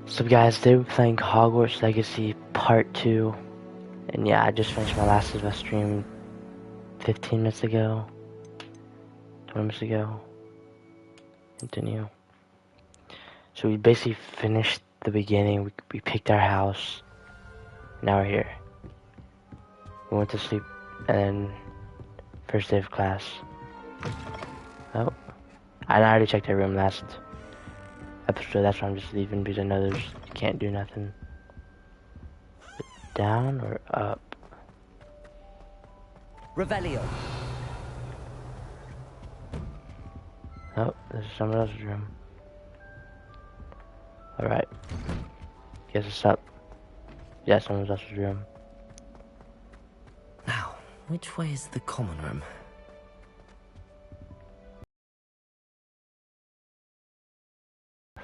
So guys, they were playing Hogwarts Legacy Part 2. And yeah, I just finished my last of us stream 15 minutes ago. 20 minutes ago. Continue. So we basically finished the beginning. We picked our house. Now we're here. We went to sleep and first day of class. Oh. I already checked our room last episode. That's why I'm just leaving because I know you can't do nothing. Down or up? Revelio. Oh, this is someone else's room. Alright. Guess it's up. Yeah, someone else's room. Now, which way is the common room?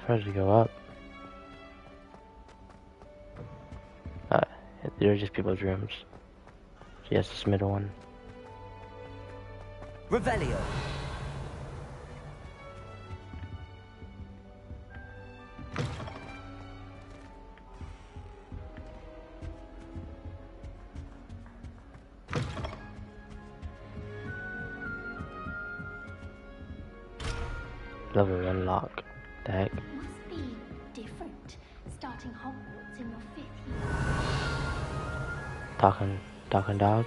First we go up. They're just people's rooms. So yes, this middle one. Revelio. Level 1 lock. The heck? Must be different starting Hogwarts in your 5th year. Talking dog?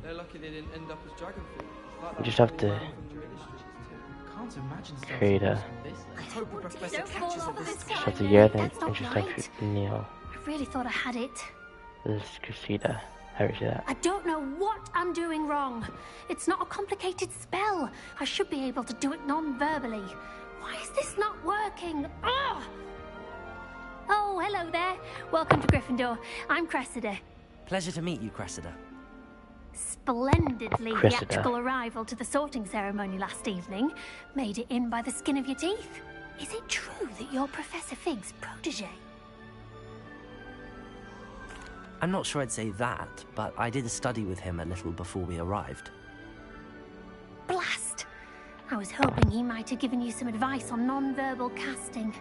They're lucky they didn't end up as dragon fruit. You just have to create a... Just have to hear them and just like kneel. I really thought I had it. This is Cressida. How do you see that? I don't know what I'm doing wrong. It's not a complicated spell. I should be able to do it non-verbally. Why is this not working? Ugh! Oh, hello there. Welcome to Gryffindor. I'm Cressida. Pleasure to meet you, Cressida. Splendidly Cressida. theatrical arrival to the sorting ceremony last evening. Made it in by the skin of your teeth. Is it true that you're Professor Fig's protege? I'm not sure I'd say that, but I did a study with him a little before we arrived. Blast! I was hoping he might have given you some advice on non-verbal casting.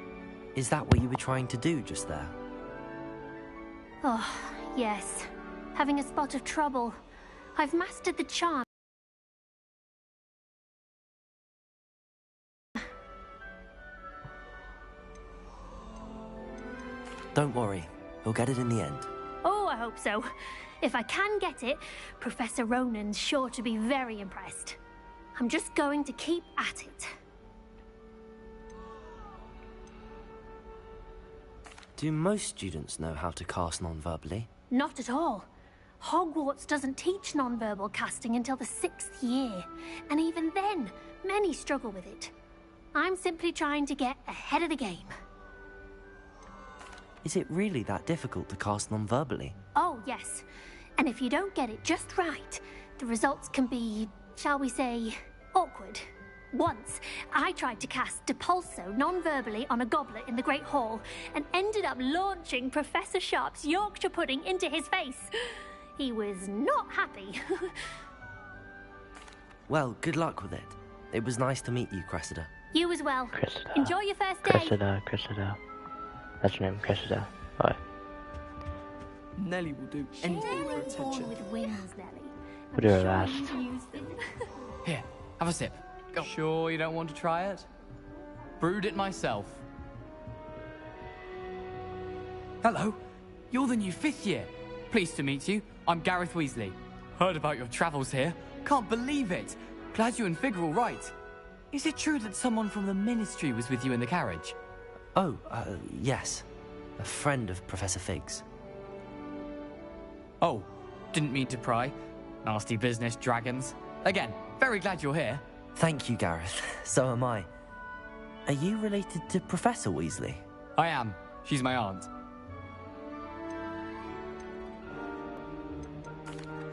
Is that what you were trying to do just there? Oh, yes. Having a spot of trouble. I've mastered the charm. Don't worry, you'll get it in the end. Oh, I hope so. If I can get it, Professor Ronan's sure to be very impressed. I'm just going to keep at it. Do most students know how to cast non-verbally? Not at all. Hogwarts doesn't teach non-verbal casting until the 6th year. And even then, many struggle with it. I'm simply trying to get ahead of the game. Is it really that difficult to cast non-verbally? Oh, yes. And if you don't get it just right, the results can be, shall we say, awkward. Once, I tried to cast Depulso non-verbally on a goblet in the Great Hall and ended up launching Professor Sharp's Yorkshire pudding into his face. He was not happy. Well, good luck with it. It was nice to meet you, Cressida. You as well. Cressida. Enjoy your first day. Cressida. That's her name, Cressida. Bye. Nelly will do anything for attention. With wings, Nelly. We'll do her last. Here, have a sip. Go. Sure you don't want to try it? Brewed it myself. Hello, you're the new 5th year. Pleased to meet you. I'm Gareth Weasley. Heard about your travels here. Can't believe it. Glad you and Fig are all right. Is it true that someone from the Ministry was with you in the carriage? Oh, yes. A friend of Professor Fig's. Oh, didn't mean to pry. Nasty business, dragons. Again, very glad you're here. Thank you, Gareth. So am I. Are you related to Professor Weasley? I am. She's my aunt.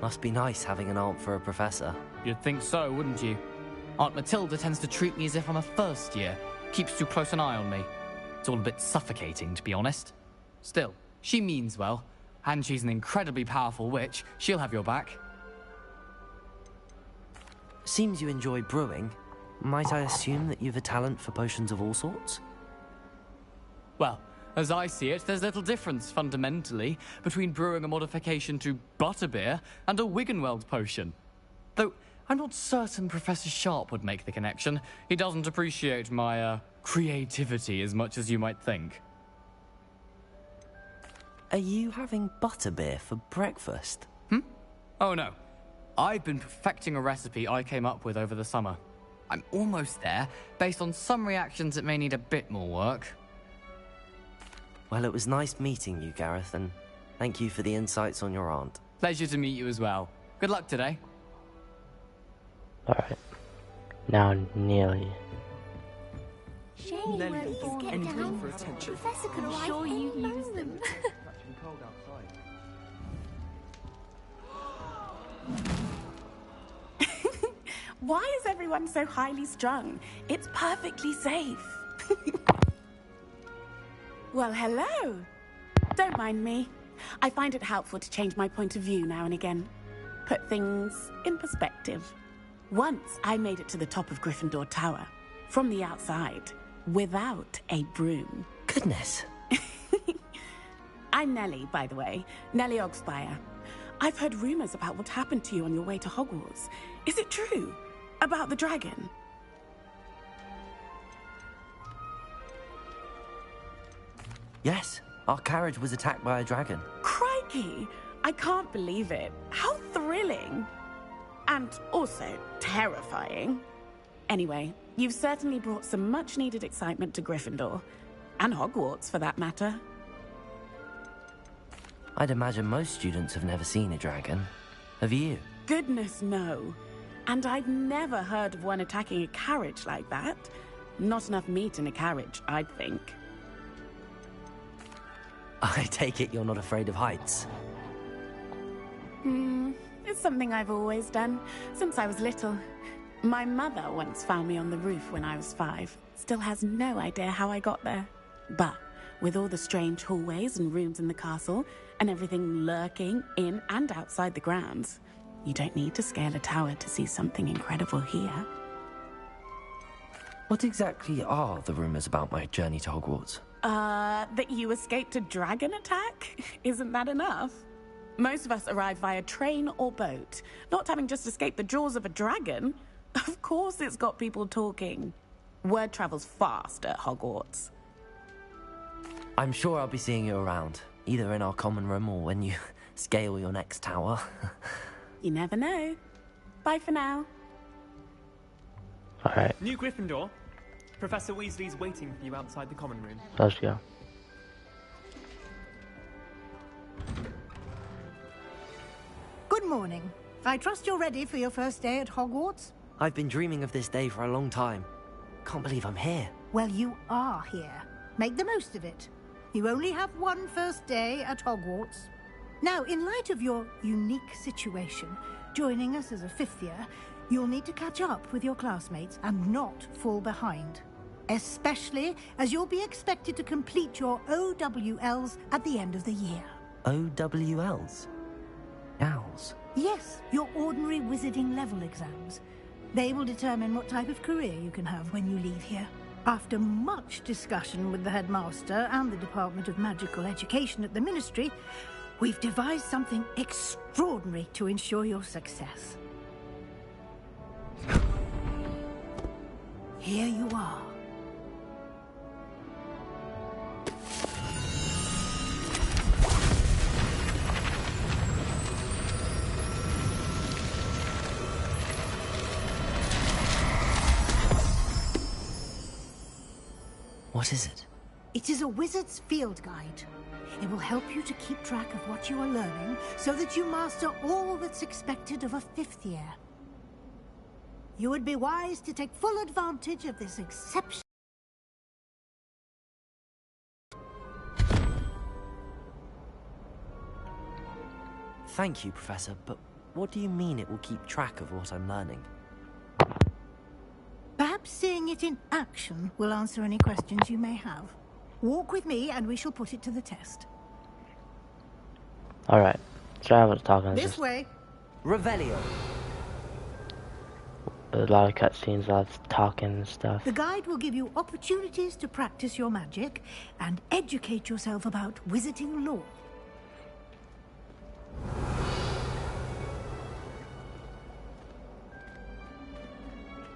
Must be nice having an aunt for a professor. You'd think so, wouldn't you? Aunt Matilda tends to treat me as if I'm a first year. Keeps too close an eye on me. It's all a bit suffocating, to be honest. Still, she means well. And she's an incredibly powerful witch. She'll have your back. Seems you enjoy brewing. might I assume that you've a talent for potions of all sorts? Well, as I see it, there's little difference, fundamentally, between brewing a modification to butterbeer and a Wiggenweld potion. Though, I'm not certain Professor Sharp would make the connection. He doesn't appreciate my, creativity as much as you might think. Are you having butterbeer for breakfast? Oh no. I've been perfecting a recipe I came up with over the summer. I'm almost there, based on some reactions that may need a bit more work. Well, it was nice meeting you, Gareth, and thank you for the insights on your aunt. Pleasure to meet you as well. Good luck today. Alright. Now, Neely. Shane, Nelly, please get anything down. for attention. Professor could I'm write sure any you've used them. moment. Why is everyone so highly strung? It's perfectly safe. Well, hello. Don't mind me. I find it helpful to change my point of view now and again. Put things in perspective. Once I made it to the top of Gryffindor Tower, from the outside, without a broom. Goodness. I'm Nellie, by the way. Nellie Ogspire. I've heard rumors about what happened to you on your way to Hogwarts. Is it true? About the dragon? Yes, our carriage was attacked by a dragon. Crikey! I can't believe it. How thrilling! And also terrifying. Anyway, you've certainly brought some much-needed excitement to Gryffindor. And Hogwarts, for that matter. I'd imagine most students have never seen a dragon. Have you? Goodness, no. And I've never heard of one attacking a carriage like that. Not enough meat in a carriage, I'd think. I take it you're not afraid of heights. It's something I've always done, since I was little. My mother once found me on the roof when I was 5. Still has no idea how I got there. But with all the strange hallways and rooms in the castle, and everything lurking in and outside the grounds, you don't need to scale a tower to see something incredible here. What exactly are the rumors about my journey to Hogwarts? That you escaped a dragon attack? Isn't that enough? Most of us arrive via train or boat, not having just escaped the jaws of a dragon. Of course it's got people talking. Word travels fast at Hogwarts. I'm sure I'll be seeing you around, either in our common room or when you scale your next tower. You never know. Bye for now. Alright, New Gryffindor. Professor Weasley's waiting for you outside the common room. let's go. Good morning. I trust you're ready for your first day at Hogwarts? I've been dreaming of this day for a long time. Can't believe I'm here. Well, you are here. Make the most of it. You only have one first day at Hogwarts. Now, in light of your unique situation, joining us as a 5th year, you'll need to catch up with your classmates and not fall behind. Especially as you'll be expected to complete your OWLs at the end of the year. OWLs? Owls? Yes, your ordinary wizarding level exams. They will determine what type of career you can have when you leave here. After much discussion with the headmaster and the Department of Magical Education at the Ministry, we've devised something extraordinary to ensure your success. Here you are. What is it? It is a wizard's field guide. It will help you to keep track of what you are learning so that you master all that's expected of a 5th year. You would be wise to take full advantage of this exception. Thank you, Professor, but what do you mean it will keep track of what I'm learning? Perhaps seeing it in action will answer any questions you may have. Walk with me and we shall put it to the test. Alright, sorry I was talking. This way. Revelio. a lot of cutscenes, a lot of talking and stuff. The guide will give you opportunities to practice your magic and educate yourself about wizarding lore.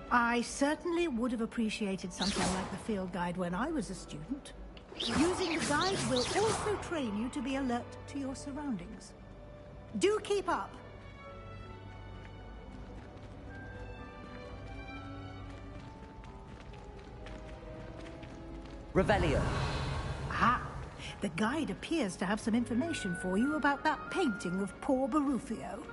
I certainly would have appreciated something like the field guide when I was a student. Using the guide will also train you to be alert to your surroundings. Do keep up! Revelio. Ah, the guide appears to have some information for you about that painting of poor Barufio.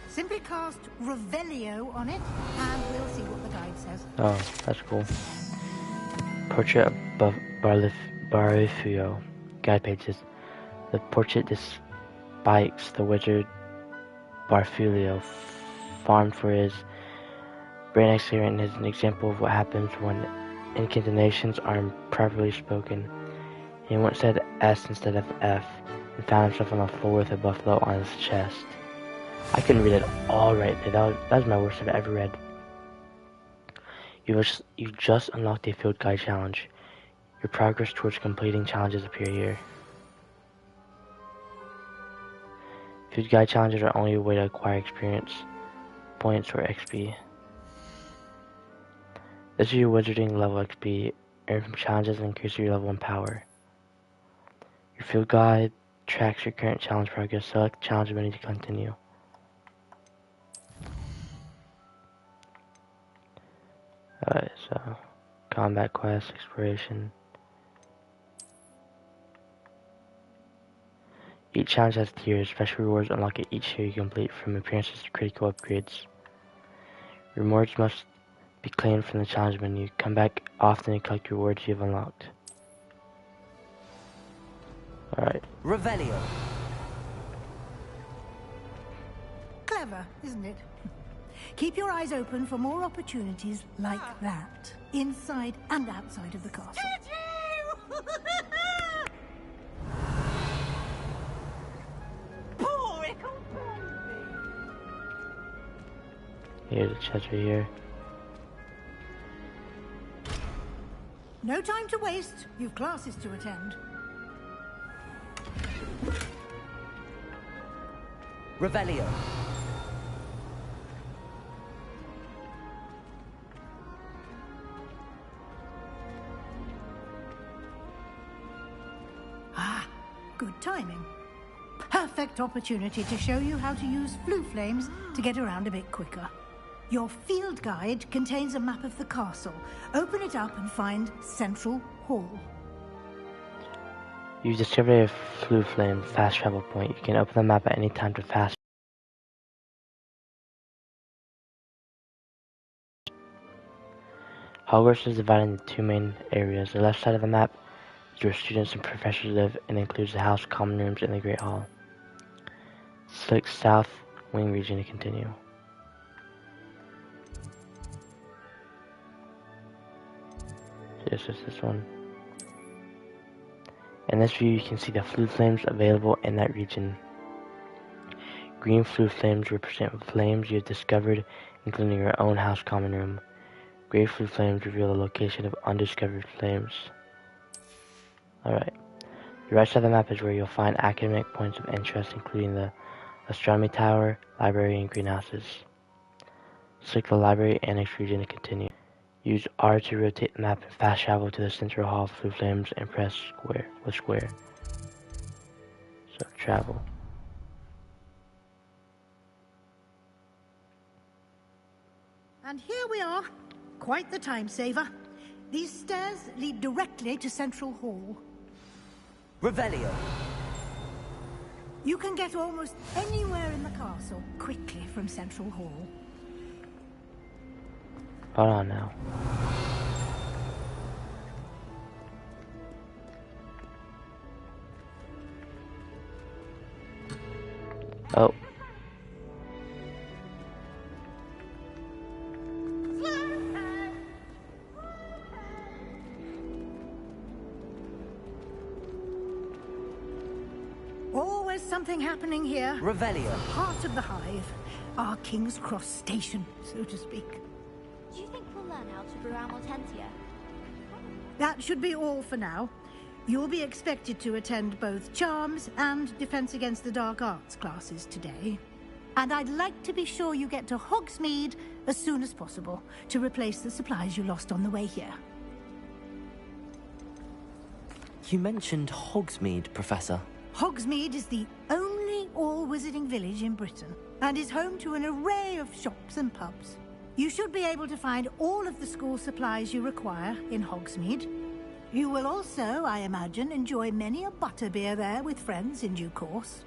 Simply cast Revelio on it, and we'll see what the guide says. Oh, that's cool. Portrait of Barufio. Guide pages. The portrait depicts the wizard Barufio, farmed for his brain experiment, and is an example of what happens when incantations are improperly spoken. He once said S instead of F, and found himself on the floor with a buffalo on his chest. I couldn't read it all right, but that was my worst I've ever read. You just unlocked a field guide challenge. Your progress towards completing challenges appear here. Field guide challenges are only a way to acquire experience points or XP. This is your wizarding level XP, earned from challenges and increase your level and power. Your field guide tracks your current challenge progress. Select challenge menu to continue. Alright, so combat quest, exploration. Each challenge has tiers. Special rewards unlock at each tier you complete, from appearances to critical upgrades. Rewards must be claimed from the challenge menu. Come back often and collect rewards you've unlocked. Alright. Revelio. Clever, isn't it? Keep your eyes open for more opportunities like that, inside and outside of the castle. Here's a chest right here. No time to waste. You've classes to attend. Revelio. Ah, good timing. Perfect opportunity to show you how to use flue flames to get around a bit quicker. Your field guide contains a map of the castle. Open it up and find Central Hall. You've discovered a flue flame fast travel point. You can open the map at any time to fast. Hogwarts is divided into two main areas. The left side of the map is where students and professors live and includes the house, common rooms, and the Great Hall. Select South Wing region to continue. This is this one. In this view, you can see the flue flames available in that region. Green flue flames represent flames you have discovered, including your own house common room. Gray flue flames reveal the location of undiscovered flames. Alright. The right side of the map is where you'll find academic points of interest, including the astronomy tower, library, and greenhouses. Select the library annex region to continue. Use R to rotate the map and fast travel to the central hall of flue flames and press square. So travel. And here we are. Quite the time saver. These stairs lead directly to Central Hall. Revelio. You can get almost anywhere in the castle quickly from Central Hall. Hold on now. Oh. Always something happening here. Revelio. Heart of the hive. our King's Cross station, so to speak. Do you think we'll learn how to brew Amortentia? That should be all for now. You'll be expected to attend both Charms and Defense Against the Dark Arts classes today. And I'd like to be sure you get to Hogsmeade as soon as possible to replace the supplies you lost on the way here. You mentioned Hogsmeade, Professor. Hogsmeade is the only all-wizarding village in Britain and is home to an array of shops and pubs. You should be able to find all of the school supplies you require in Hogsmeade. You will also, I imagine, enjoy many a butterbeer there with friends in due course.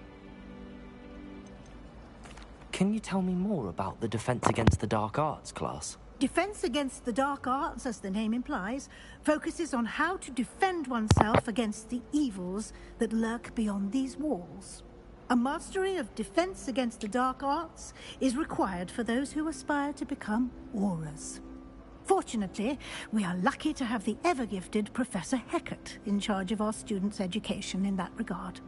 Can you tell me more about the Defense Against the Dark Arts class? Defense Against the Dark Arts, as the name implies, focuses on how to defend oneself against the evils that lurk beyond these walls. A mastery of Defense Against the Dark Arts is required for those who aspire to become Aurors. Fortunately, we are lucky to have the ever-gifted Professor Hecat in charge of our students' education in that regard.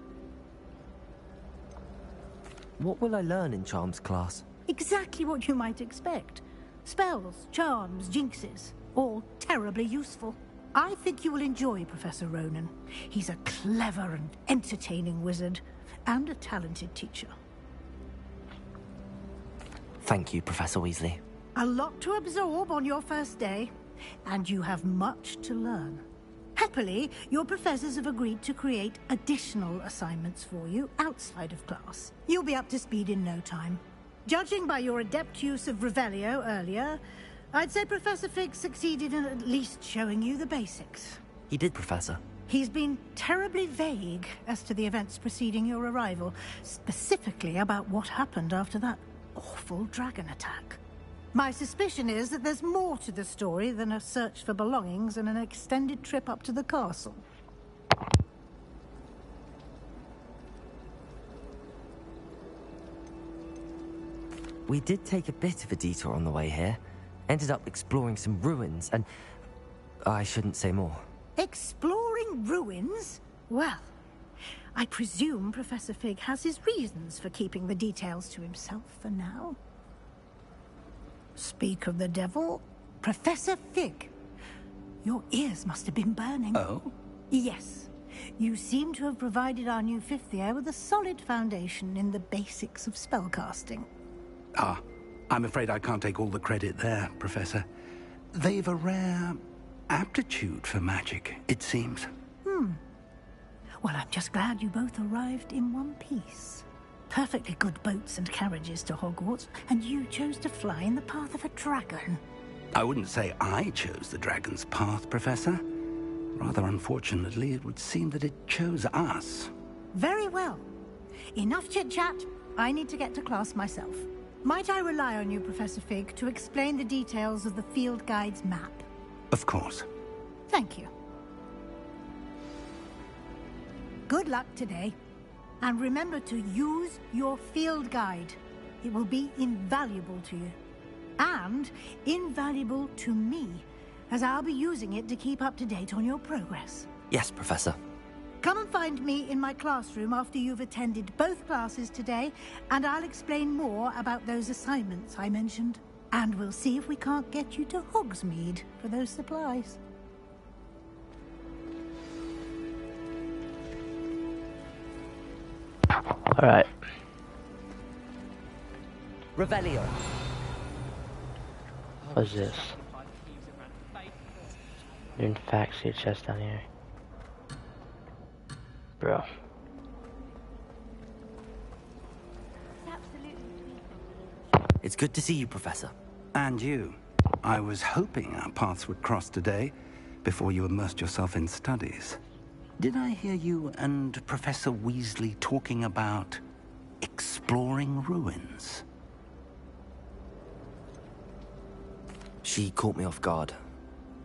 What will I learn in Charms class? Exactly what you might expect. Spells, charms, jinxes, all terribly useful. I think you will enjoy Professor Ronan. He's a clever and entertaining wizard, and a talented teacher. Thank you, Professor Weasley. A lot to absorb on your first day, and you have much to learn. Happily, your professors have agreed to create additional assignments for you outside of class. You'll be up to speed in no time. Judging by your adept use of Revelio earlier, I'd say Professor Fig succeeded in at least showing you the basics. He did, Professor. He's been terribly vague as to the events preceding your arrival, specifically about what happened after that awful dragon attack. My suspicion is that there's more to the story than a search for belongings and an extended trip up to the castle. We did take a bit of a detour on the way here. Ended up exploring some ruins, and I shouldn't say more. Exploring ruins? Well, I presume Professor Fig has his reasons for keeping the details to himself for now. Speak of the devil, Professor Fig. Your ears must have been burning. Oh? Yes. You seem to have provided our new fifth year with a solid foundation in the basics of spellcasting. Ah, I'm afraid I can't take all the credit there, Professor. They've a rare aptitude for magic, it seems. Well, I'm just glad you both arrived in one piece. Perfectly good boats and carriages to Hogwarts, and you chose to fly in the path of a dragon. I wouldn't say I chose the dragon's path, Professor. Rather unfortunately, it would seem that it chose us. Very well. Enough chit-chat. I need to get to class myself. Might I rely on you, Professor Fig, to explain the details of the field guide's map? Of course. Thank you. Good luck today. And remember to use your field guide. It will be invaluable to you. And invaluable to me, as I'll be using it to keep up to date on your progress. Yes, Professor. Come and find me in my classroom after you've attended both classes today, and I'll explain more about those assignments I mentioned. And we'll see if we can't get you to Hogsmeade for those supplies. Alright. Revelio. What's this? In fact, see a chest down here. Bro. It's good to see you, Professor. And you. I was hoping our paths would cross today, before you immersed yourself in studies. Did I hear you and Professor Weasley talking about exploring ruins? She caught me off guard.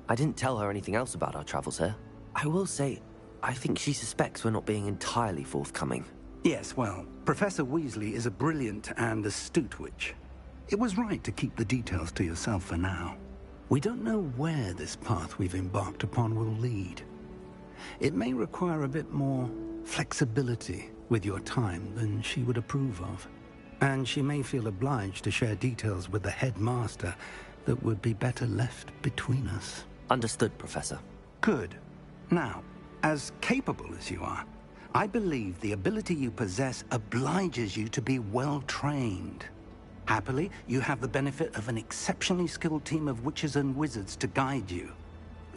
I didn't tell her anything else about our travels here. I will say, I think she suspects we're not being entirely forthcoming. Yes, well, Professor Weasley is a brilliant and astute witch. It was right to keep the details to yourself for now. We don't know where this path we've embarked upon will lead. It may require a bit more flexibility with your time than she would approve of. And she may feel obliged to share details with the headmaster that would be better left between us. Understood, Professor. Good. Now, as capable as you are, I believe the ability you possess obliges you to be well trained. Happily, you have the benefit of an exceptionally skilled team of witches and wizards to guide you.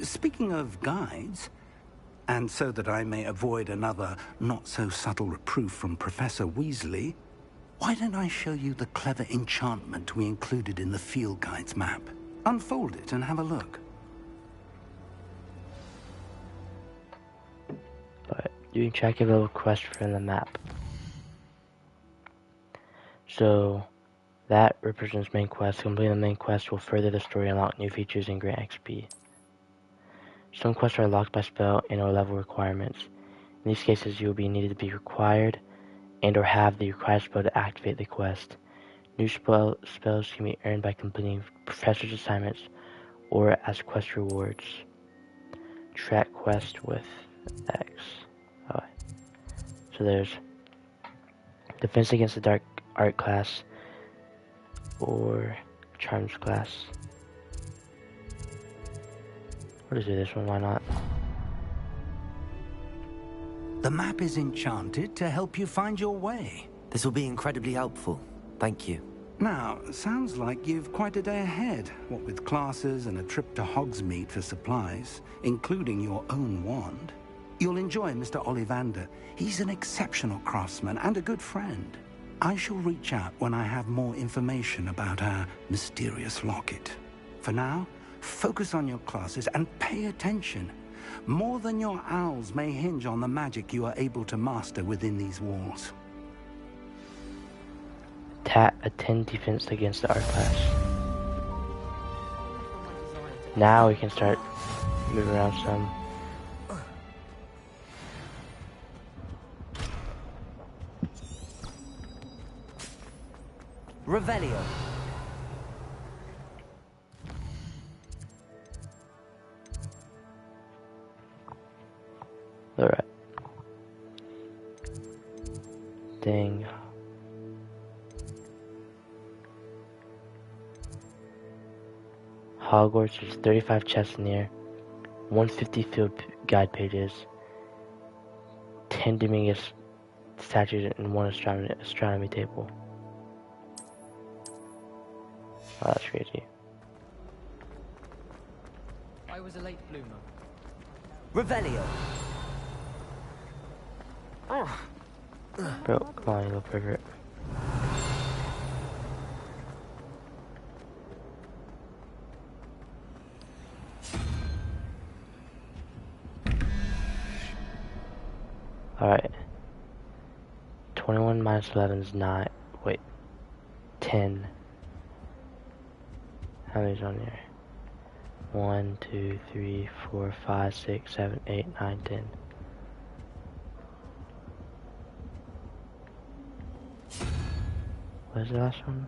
Speaking of guides, and so that I may avoid another not-so-subtle reproof from Professor Weasley, why don't I show you the clever enchantment we included in the field guide's map? Unfold it and have a look. But you can track a little quest from the map. So that represents main quest. Completing the main quest will further the story, unlock new features, and grant XP. Some quests are locked by spell and or level requirements. In these cases, you will be needed to be required and or have the required spell to activate the quest. New spells can be earned by completing professor's assignments or as quest rewards. Track quest with X. Oh. So there's Defense Against the Dark Art class or Charms class. We'll just do this one, why not? The map is enchanted to help you find your way. This will be incredibly helpful. Thank you. Now, sounds like you've quite a day ahead, what with classes and a trip to Hogsmeade for supplies, including your own wand. You'll enjoy Mr. Ollivander. He's an exceptional craftsman and a good friend. I shall reach out when I have more information about our mysterious locket. For now, focus on your classes and pay attention. More than your owls may hinge on the magic you are able to master within these walls. Attend defense against the art class. Now we can start moving around some. Revelio. Alright. Dang. Hogwarts is 35 chests in here, 150 field guide pages, 10 Dominguez statues, and 1 astronomy table. Oh, that's crazy. I was a late bloomer. Revelio. Bro, come on, you little pervert. Alright. 21 minus 11 is 9. Wait. 10. How many's on here? 1, 2, 3, 4, 5, 6, 7, 8, 9, 10. What is the last one?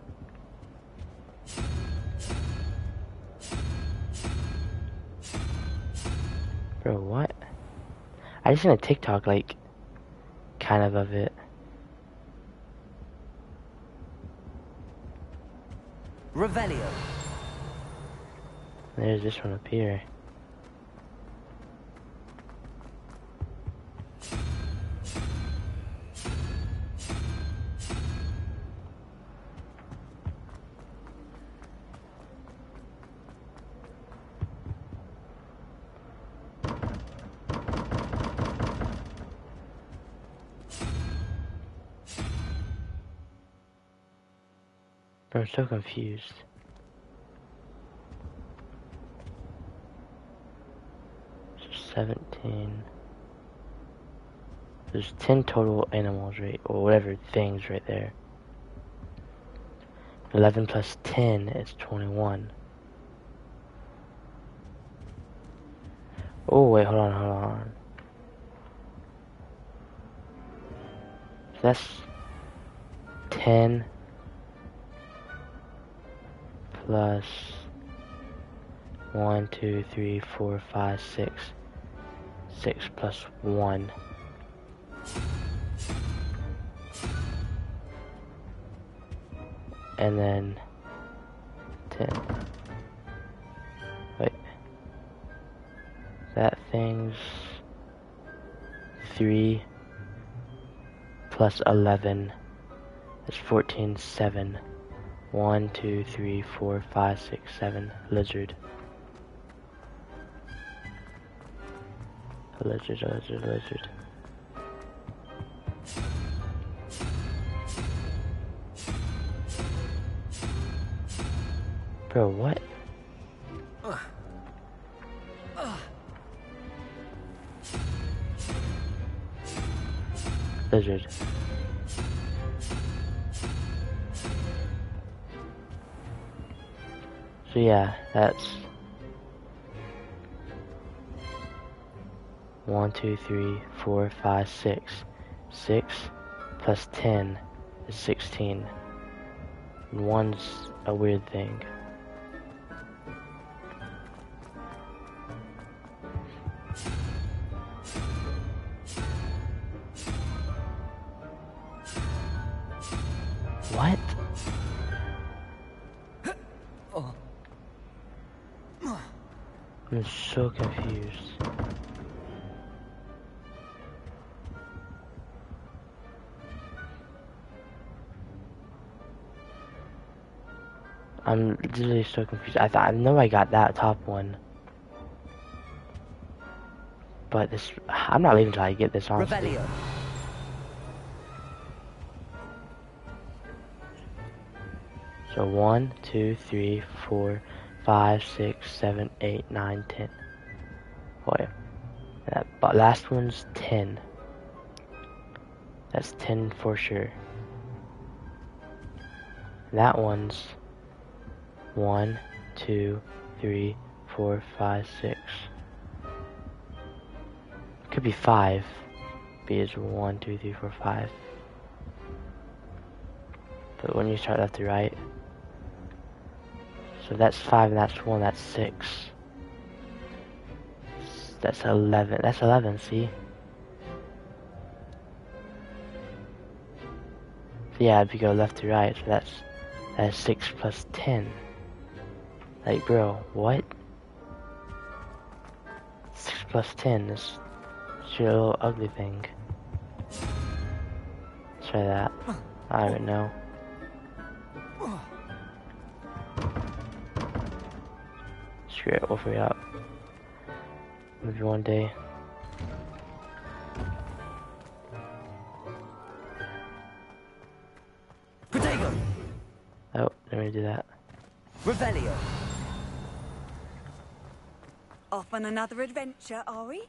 Bro, what? I just seen a TikTok, like, kind of it. Revelio. There's this one up here. Bro, I'm so confused. So 17. There's 10 total animals, right? Or whatever things right there. 11 plus 10 is 21. Oh, wait, hold on. So that's 10 plus 1, 2, 3, 4, 5, 6. 6 plus 1. and then 10. Wait. That thing's 3 plus 11 is 14, 7. 1, 2, 3, 4, 5, 6, 7. Lizard. A lizard, a lizard, a lizard. Bro, what? Lizard. So yeah, that's 1, 2, 3, 4, 5, 6. 6 plus 10 is 16. And 1's a weird thing. What? I'm so confused. I'm literally so confused. I know I got that top one. But this, I'm not leaving until I get this, honestly. Revelio. So 1, 2, 3, 4, 5, 6, 7, 8, 9, 10. Oh yeah. That last one's 10. That's 10 for sure. That one's 1, 2, 3, 4, 5, 6. Could be 5. Because 1, 2, 3, 4, 5. But when you start left to right. So that's 5 and that's 1, that's 6. That's 11. That's 11, see? So yeah, if you go left to right, so that's 6 plus 10. Like, bro, what? 6 plus 10 is your little ugly thing. Let's try that. I don't know. Screw it, we'll figure it out. Maybe one day. Protego. Oh, let me do that. Revelio. Off on another adventure, are we?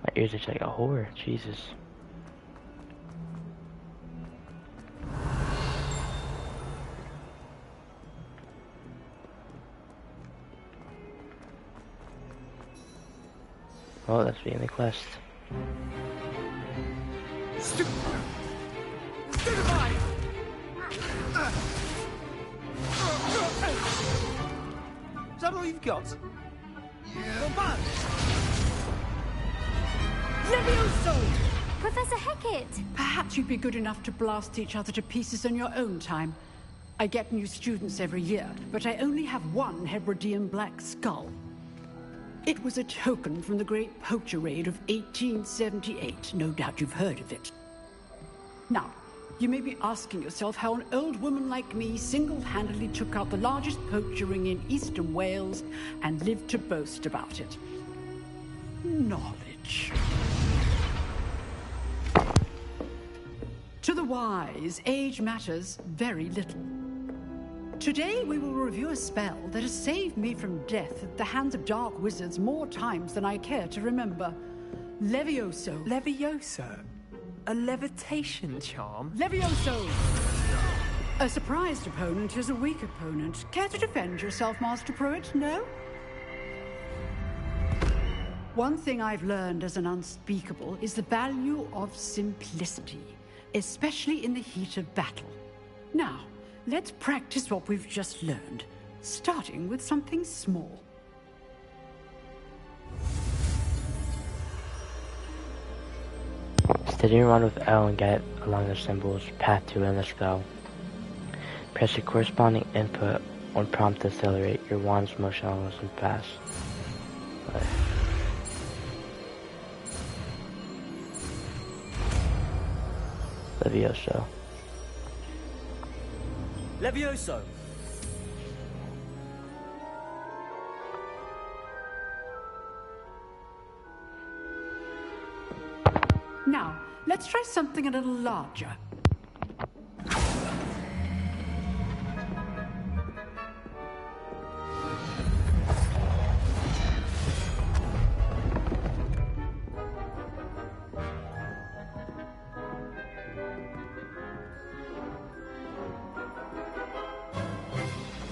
My ears are like a whore, Jesus. Oh, that's being the quest. Stupefy! Is that all you've got? Yeah. Not bad. Levioso! Professor Hecat! Perhaps you'd be good enough to blast each other to pieces on your own time. I get new students every year, but I only have one Hebridean black skull. It was a token from the Great Poacher Raid of 1878. No doubt you've heard of it. Now, you may be asking yourself how an old woman like me single-handedly took out the largest poacher ring in eastern Wales and lived to boast about it. Knowledge. To the wise, age matters very little. Today we will review a spell that has saved me from death at the hands of dark wizards more times than I care to remember. Levioso. Levioso? A levitation charm? Levioso! A surprised opponent is a weak opponent. Care to defend yourself, Master Pruitt? No? One thing I've learned as an unspeakable is the value of simplicity, especially in the heat of battle. Now, let's practice what we've just learned, starting with something small. Steady around with L and get along the symbols, path to and let's go. Press the corresponding input on prompt to accelerate your wand's motion along some paths. Levioso. Levioso! Now, let's try something a little larger.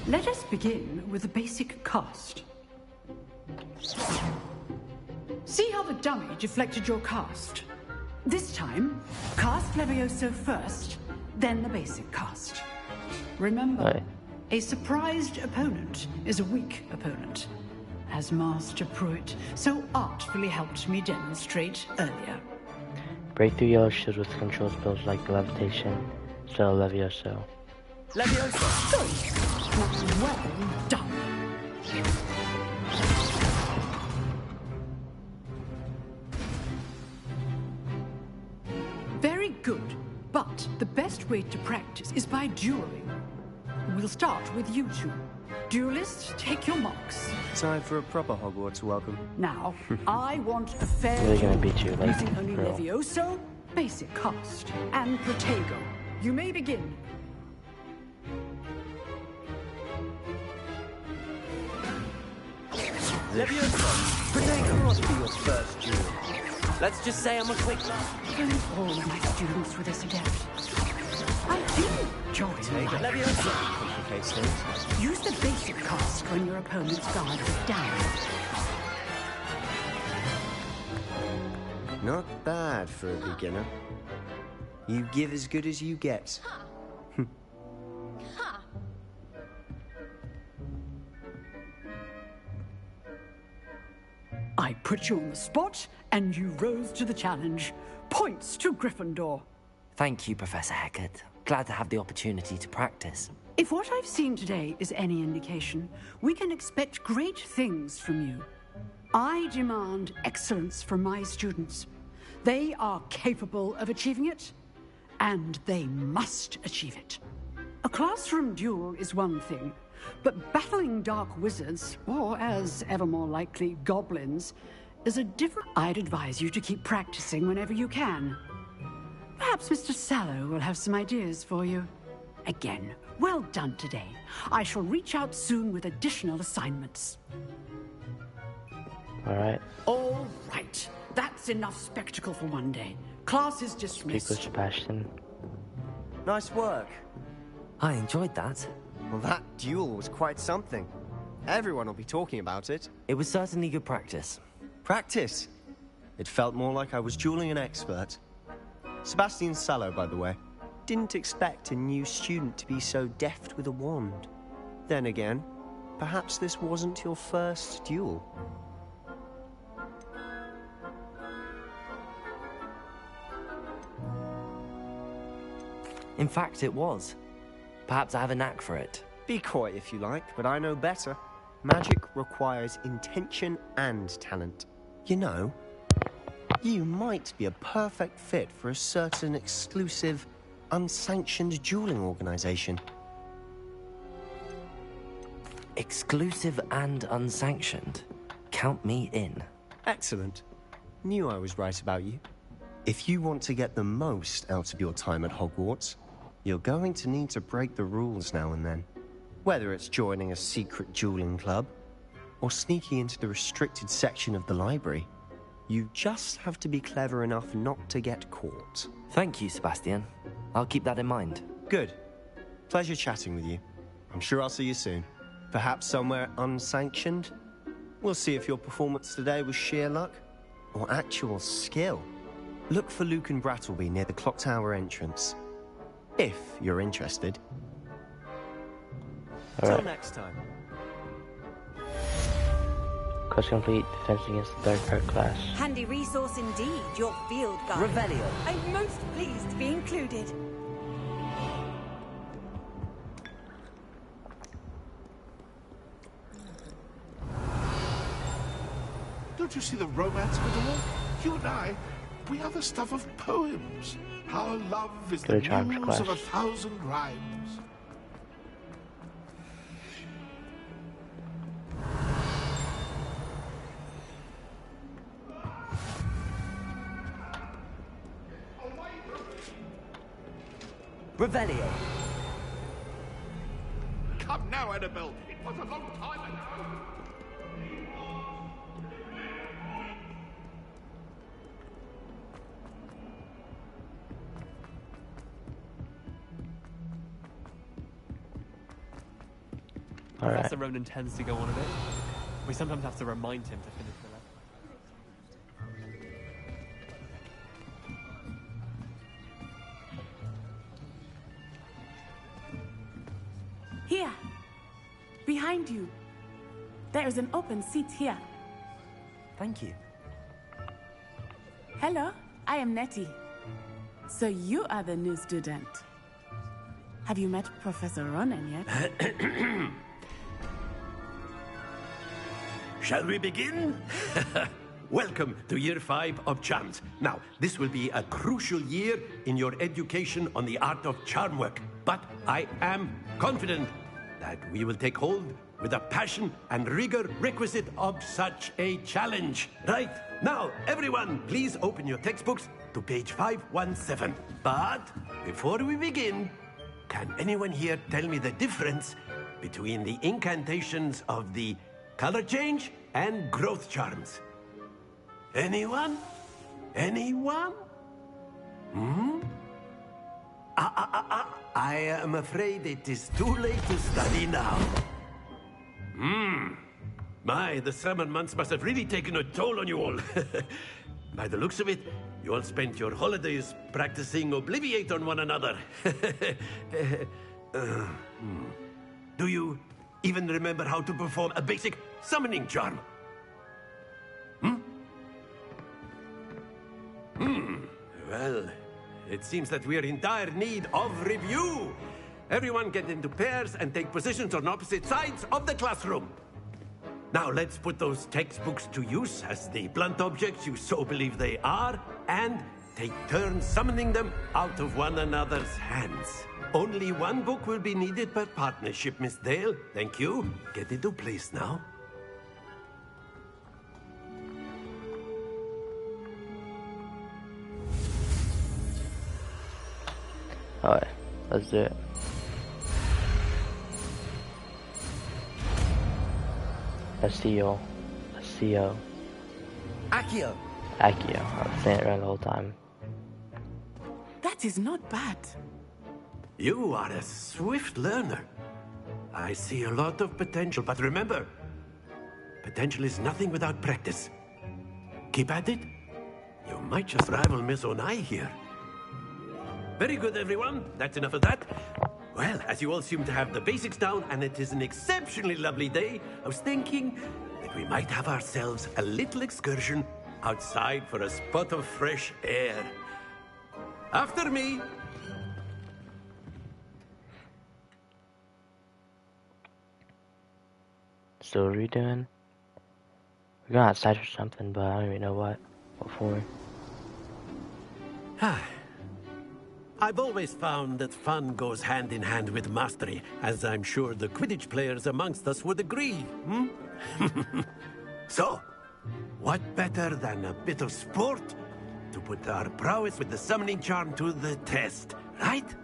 Let us begin with the basic cast. See how the dummy deflected your cast? This time, cast Levioso first, then the basic cast. Remember, a surprised opponent is a weak opponent, as Master Pruitt so artfully helped me demonstrate earlier. Break through yellow shields with control spells like levitation, so Levioso. Levioso! Good! Well done! Very good, but the best way to practice is by dueling. We'll start with you two. Duelists, take your marks. Time for a proper Hogwarts welcome. Now, I want a fair Really gonna beat you, like, using only girl. Levioso, basic cast, and Protego. You may begin. Levioso, Protego must be your first duel. Let's just say I'm a quick... Don't all of my students were this adept. I do enjoy Protego. Levioso complicates things. Use the basic cast when your opponent's guard is down. Not bad for a beginner. You give as good as you get. I put you on the spot, and you rose to the challenge. Points to Gryffindor. Thank you, Professor Hecat. Glad to have the opportunity to practice. If what I've seen today is any indication, we can expect great things from you. I demand excellence from my students. They are capable of achieving it, and they must achieve it. A classroom duel is one thing, but battling dark wizards, or as ever more likely, goblins, is a different... I'd advise you to keep practicing whenever you can. Perhaps Mr. Sallow will have some ideas for you. Again, well done today. I shall reach out soon with additional assignments. Alright. All right. That's enough spectacle for one day. Class is dismissed. Speak with Sebastian. Nice work. I enjoyed that. Well, that duel was quite something. Everyone will be talking about it. It was certainly good practice. Practice? It felt more like I was dueling an expert. Sebastian Sallow, by the way. Didn't expect a new student to be so deft with a wand. Then again, perhaps this wasn't your first duel. In fact, it was. Perhaps I have a knack for it. Be coy if you like, but I know better. Magic requires intention and talent. You know, you might be a perfect fit for a certain exclusive, unsanctioned dueling organization. Exclusive and unsanctioned. Count me in. Excellent. Knew I was right about you. If you want to get the most out of your time at Hogwarts, you're going to need to break the rules now and then. Whether it's joining a secret dueling club, or sneaking into the restricted section of the library, you just have to be clever enough not to get caught. Thank you, Sebastian. I'll keep that in mind. Good. Pleasure chatting with you. I'm sure I'll see you soon. Perhaps somewhere unsanctioned? We'll see if your performance today was sheer luck, or actual skill. Look for Luke and Brattleby near the Clock Tower entrance. If you're interested. Till next time. Quest complete. Defense against the third part class. Handy resource indeed, your field guide. Revelio. I'm most pleased to be included. Don't you see the romance of it all? You and I, we are the stuff of poems. Our love is the muse of 1,000 rhymes. Revelio. Come now, Annabelle. It was a long time ago. Professor Ronan tends to go on a bit. We sometimes have to remind him to finish the lesson. Here. Behind you. There is an open seat here. Thank you. Hello, I am Nettie. So you are the new student. Have you met Professor Ronan yet? Shall we begin? Welcome to Year 5 of Charms. Now, this will be a crucial year in your education on the art of charm work. But I am confident that we will take hold with the passion and rigor requisite of such a challenge. Right, now, everyone, please open your textbooks to page 517. But before we begin, can anyone here tell me the difference between the incantations of the color change and growth charms? Anyone? Anyone? I am afraid it is too late to study now. My, the summer months must have really taken a toll on you all. By the looks of it, you all spent your holidays practicing Obliviate on one another. Do you even remember how to perform a basic summoning charm? Well, it seems that we are in dire need of review. Everyone get into pairs and take positions on opposite sides of the classroom. Now let's put those textbooks to use as the blunt objects you so believe they are, and take turns summoning them out of one another's hands. Only one book will be needed per partnership, Miss Dale. Thank you. Get into place now. Alright, let's do it. Accio. Accio. Accio. I was saying it right the whole time. That is not bad. You are a swift learner. I see a lot of potential, but remember, potential is nothing without practice. Keep at it. You might just rival Miss Onai here. Very good, everyone. That's enough of that. Well, as you all seem to have the basics down, and it is an exceptionally lovely day, I was thinking that we might have ourselves a little excursion outside for a spot of fresh air. After me. So what are we doing? We're going outside for something, but I don't even know what for. I've always found that fun goes hand in hand with mastery, as I'm sure the Quidditch players amongst us would agree, So, what better than a bit of sport to put our prowess with the summoning charm to the test, right?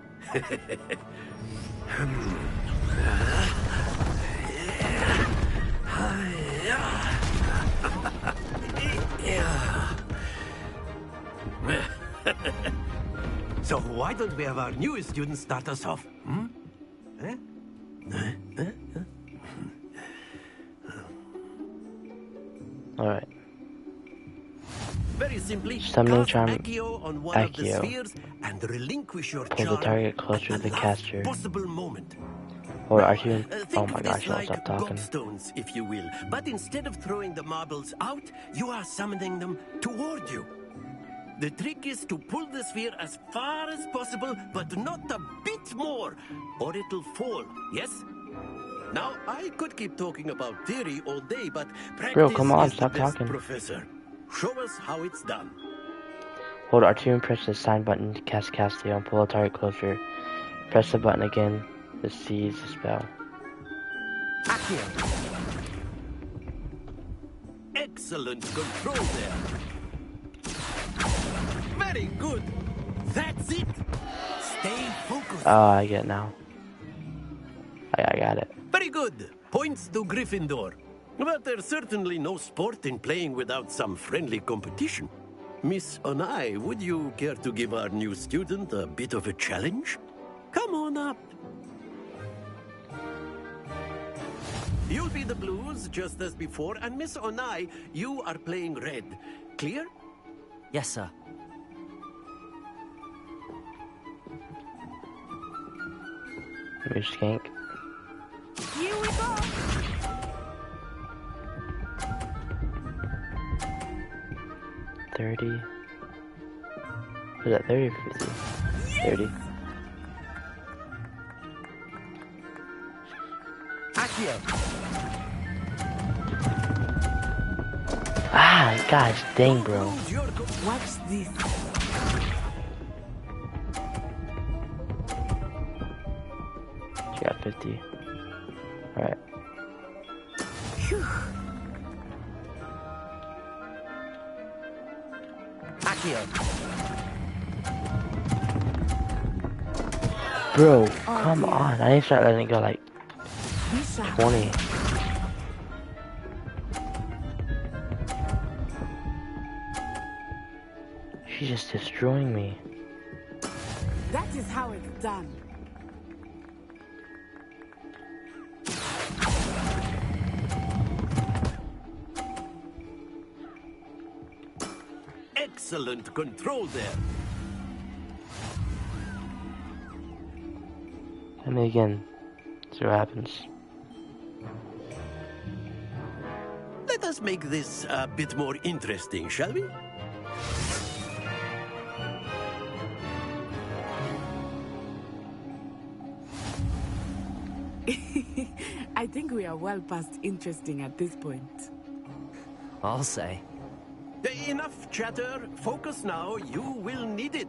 So why don't we have our newest student start us off? Alright. Very simply, Summoning charm Accio on one of the spheres and relinquish your pulls the charm target closer to at the last caster. possible moment. Or are you? Oh Think my of gosh, this don't like stop talking. gobstones, if you will. But instead of throwing the marbles out, you are summoning them toward you. The trick is to pull the sphere as far as possible, but not a bit more, or it'll fall, yes? Now, I could keep talking about theory all day, but practice Bro, come on, is the stop best talking. professor. Show us how it's done. Hold R2 and press the sign button to cast Castile and pull the target closer. Press the button again to seize the spell. Excellent control there. Very good. That's it. Stay focused. Oh, I get it now. I got it. Very good. Points to Gryffindor. But there's certainly no sport in playing without some friendly competition. Miss Onai, would you care to give our new student a bit of a challenge? Come on up. You'll be the blues, just as before, and Miss Onai, you are playing red. Clear? Yes, sir. Move skank. Here we go. $30. Was that 30 or 50? 30. Ah, gosh dang, bro. Watch this. She got 50. Alright. Bro, come on. I need to start letting it go like 20. She's just destroying me. That is how it's done. Excellent control there. Hit me again. See what happens. Let us make this a bit more interesting, shall we? I think we are well past interesting at this point. I'll say. Enough chatter. Focus now. You will need it.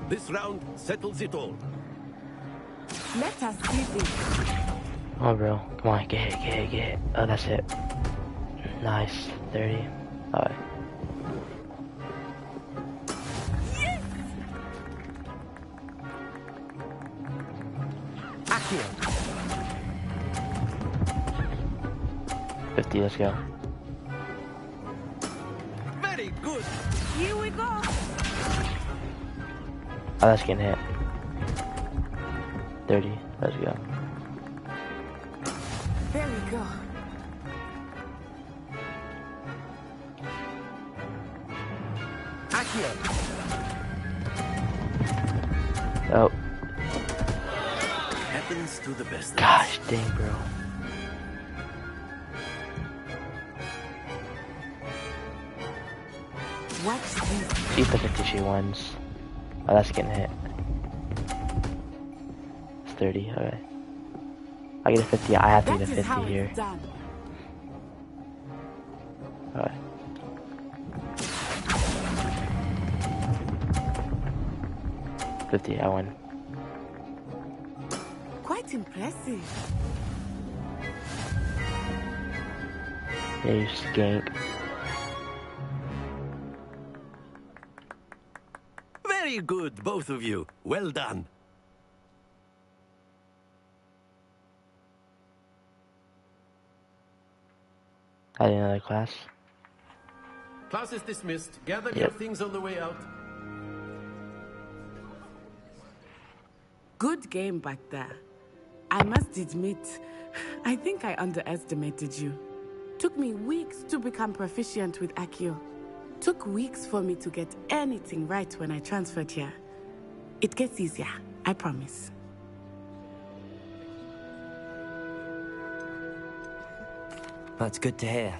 This round settles it all. Let us see this. Oh, bro. Come on. Get it. Oh, that's it. Nice. 30. Alright. Yes! 50. Let's go. Very good. Here we go. Oh, that's getting hit. 30. Let's go. There we go. Oh. Happens to the best. Gosh dang, bro. Watch this. She's the 50 she wins. Oh, that's getting hit. It's 30. Okay. I get a 50. I have to get a 50 here. Alright. $50. I win. Quite impressive. Yeah, you skank. Very good, both of you. Well done. I had another class. Class is dismissed. Gather your things on the way out. Good game back there. I must admit, I think I underestimated you. Took me weeks to become proficient with Accio. Took weeks for me to get anything right when I transferred here. It gets easier, I promise. That's good to hear.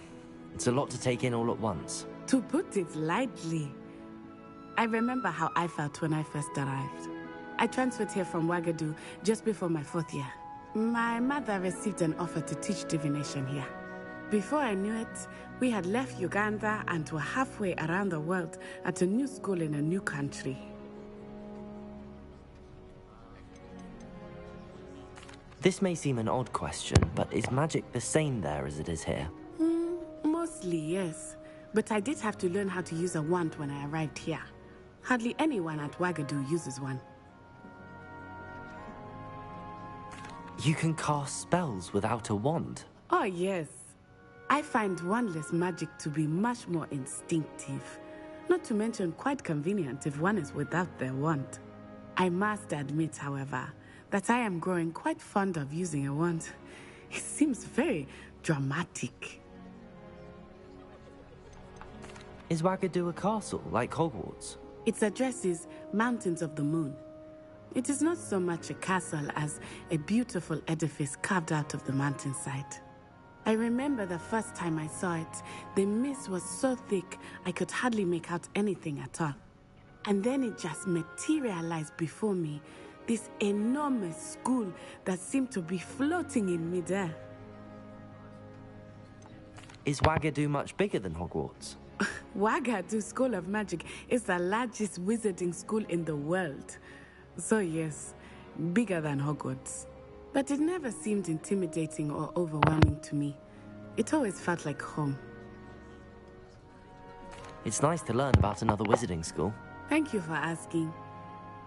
It's a lot to take in all at once. To put it lightly, I remember how I felt when I first arrived. I transferred here from Ouagadougou just before my 4th year. My mother received an offer to teach divination here. Before I knew it, we had left Uganda and were halfway around the world at a new school in a new country. This may seem an odd question, but is magic the same there as it is here? Mostly, yes. But I did have to learn how to use a wand when I arrived here. Hardly anyone at Ouagadougou uses one. You can cast spells without a wand? Oh, yes. I find wandless magic to be much more instinctive. Not to mention quite convenient if one is without their wand. I must admit, however, that I am growing quite fond of using a wand. It seems very dramatic. Is Ouagadougou a castle, like Hogwarts? Its address is Mountains of the Moon. It is not so much a castle as a beautiful edifice carved out of the mountainside. I remember the first time I saw it, the mist was so thick I could hardly make out anything at all. And then it just materialized before me, this enormous school that seemed to be floating in midair. Is Ouagadougou much bigger than Hogwarts? Ouagadougou School of Magic is the largest wizarding school in the world. So yes, bigger than Hogwarts. But it never seemed intimidating or overwhelming to me. It always felt like home. It's nice to learn about another wizarding school. Thank you for asking.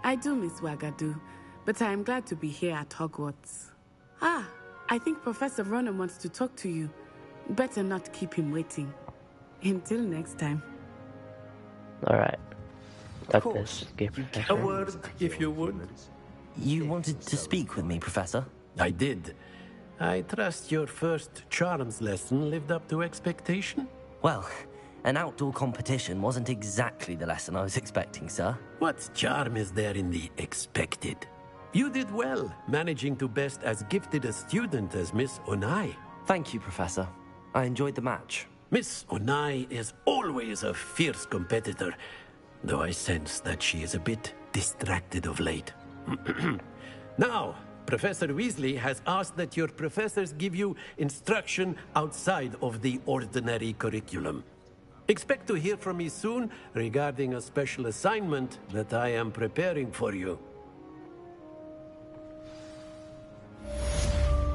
I do miss Ouagadougou, but I am glad to be here at Hogwarts. Ah, I think Professor Ronan wants to talk to you. Better not keep him waiting. Until next time. Alright. Got this. A word, if you would. You wanted to speak with me, Professor? I did. I trust your first charms lesson lived up to expectation? Well, an outdoor competition wasn't exactly the lesson I was expecting, sir. What charm is there in the expected? You did well, managing to best as gifted a student as Miss Onai. Thank you, Professor. I enjoyed the match. Miss Onai is always a fierce competitor, though I sense that she is a bit distracted of late. Now, Professor Weasley has asked that your professors give you instruction outside of the ordinary curriculum. Expect to hear from me soon regarding a special assignment that I am preparing for you.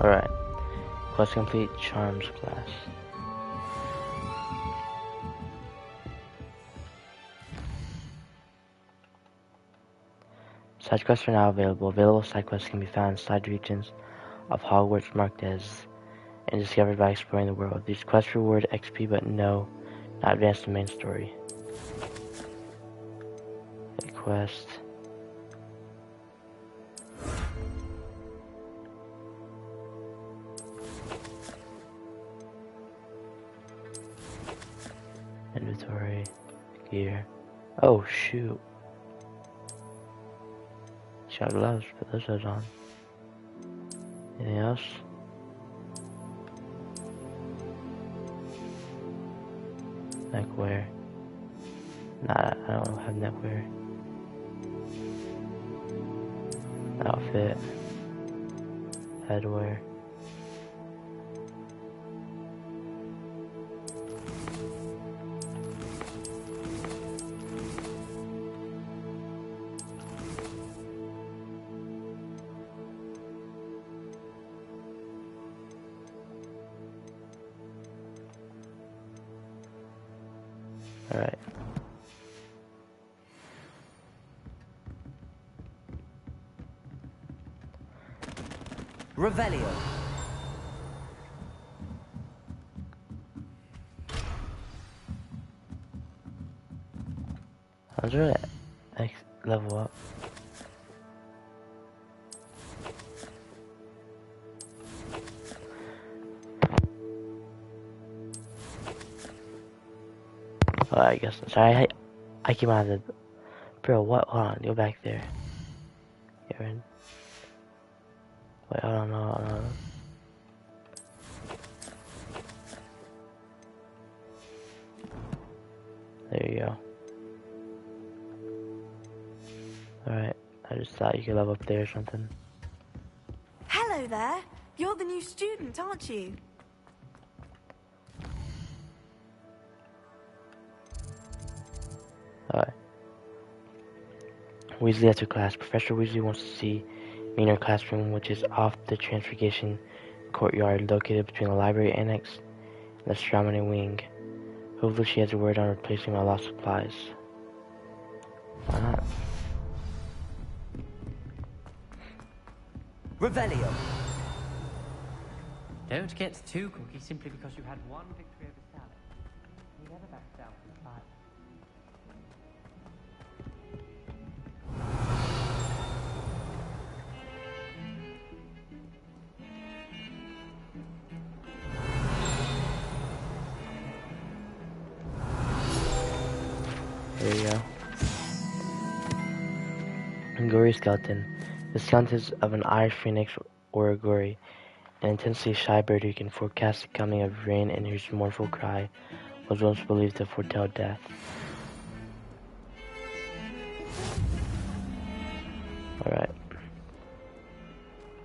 Alright. Quest complete, Charms class. Side quests are now available. Available side quests can be found in side regions of Hogwarts marked as and discovered by exploring the world. These quests reward XP but not advance the main story. A quest. Inventory. Gear. Oh shoot. Shot gloves, put those on. Anything else? Neckwear. Nah, I don't have neckwear. Outfit. Headwear. Alright. Revelio. How's it level up? Oh, I guess. Sorry, I came out of the. Bro, what? Hold on, go back there. Aaron. Wait, hold on, hold on. There you go. Alright, I just thought you could level up there or something. Hello there. You're the new student, aren't you? Alright. Weasley after class. Professor Weasley wants to see me in her classroom, which is off the Transfiguration courtyard located between the library annex and the surrounding wing. Hopefully she has a word on replacing my lost supplies. Why not? Revelio. Don't get too cocky simply because you had one victory over Salad. You never back down from the fight. There you go. Gory skeleton. The skeleton is of an Irish phoenix or a gory, an intensely shy bird who can forecast the coming of rain and whose mournful cry was once believed to foretell death. Alright.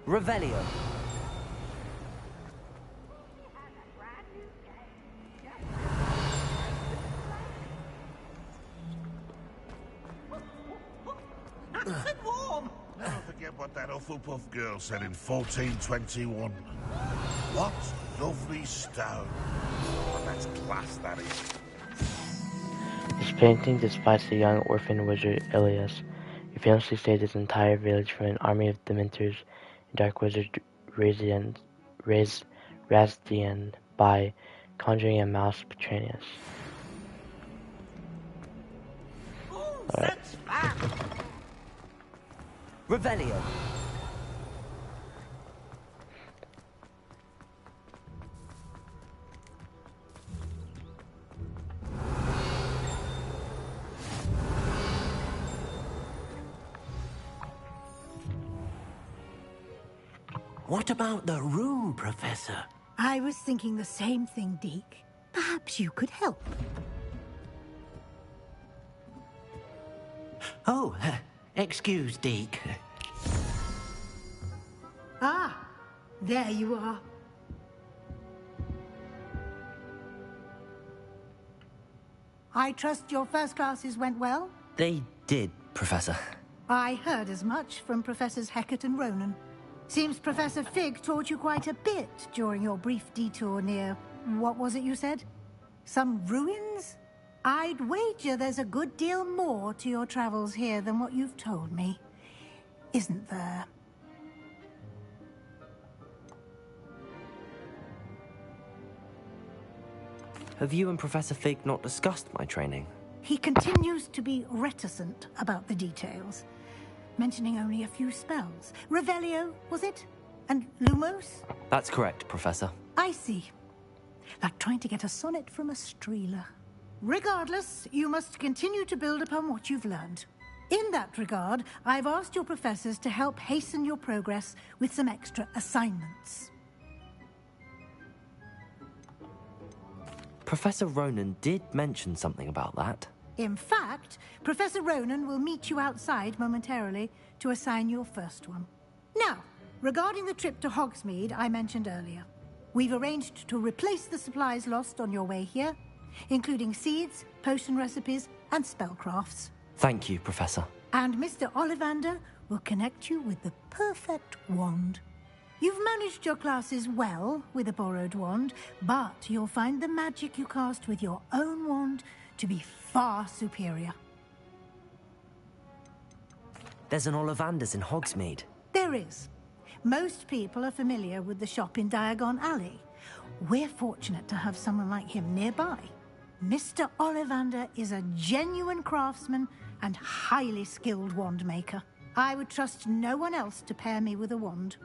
Revelio. Never forget what that Hufflepuff girl said in 1421. What lovely stone. Oh, that's class, that is. This painting despises the young orphan wizard Elias, who famously saved his entire village from an army of Dementors and dark wizard Razdian by conjuring a mouse Petranius. Alright. Revelio. What about the room, Professor? I was thinking the same thing, Deke. Perhaps you could help. Oh, excuse, Deke. Ah, there you are. I trust your first classes went well? They did, Professor. I heard as much from Professors Hecat and Ronan. Seems Professor Fig taught you quite a bit during your brief detour near... what was it you said? Some ruins? I'd wager there's a good deal more to your travels here than what you've told me. Isn't there? Have you and Professor Fig not discussed my training? He continues to be reticent about the details, mentioning only a few spells. Revelio, was it? And Lumos? That's correct, Professor. I see. Like trying to get a sonnet from a streeler. Regardless, you must continue to build upon what you've learned. In that regard, I've asked your professors to help hasten your progress with some extra assignments. Professor Ronan did mention something about that. In fact, Professor Ronan will meet you outside momentarily to assign your first one. Now, regarding the trip to Hogsmeade I mentioned earlier, we've arranged to replace the supplies lost on your way here, including seeds, potion recipes, and spellcrafts. Thank you, Professor. And Mr. Ollivander will connect you with the perfect wand. You've managed your classes well with a borrowed wand, but you'll find the magic you cast with your own wand to be far superior. There's an Ollivander's in Hogsmeade. There is. Most people are familiar with the shop in Diagon Alley. We're fortunate to have someone like him nearby. Mr. Ollivander is a genuine craftsman and highly skilled wand maker. I would trust no one else to pair me with a wand.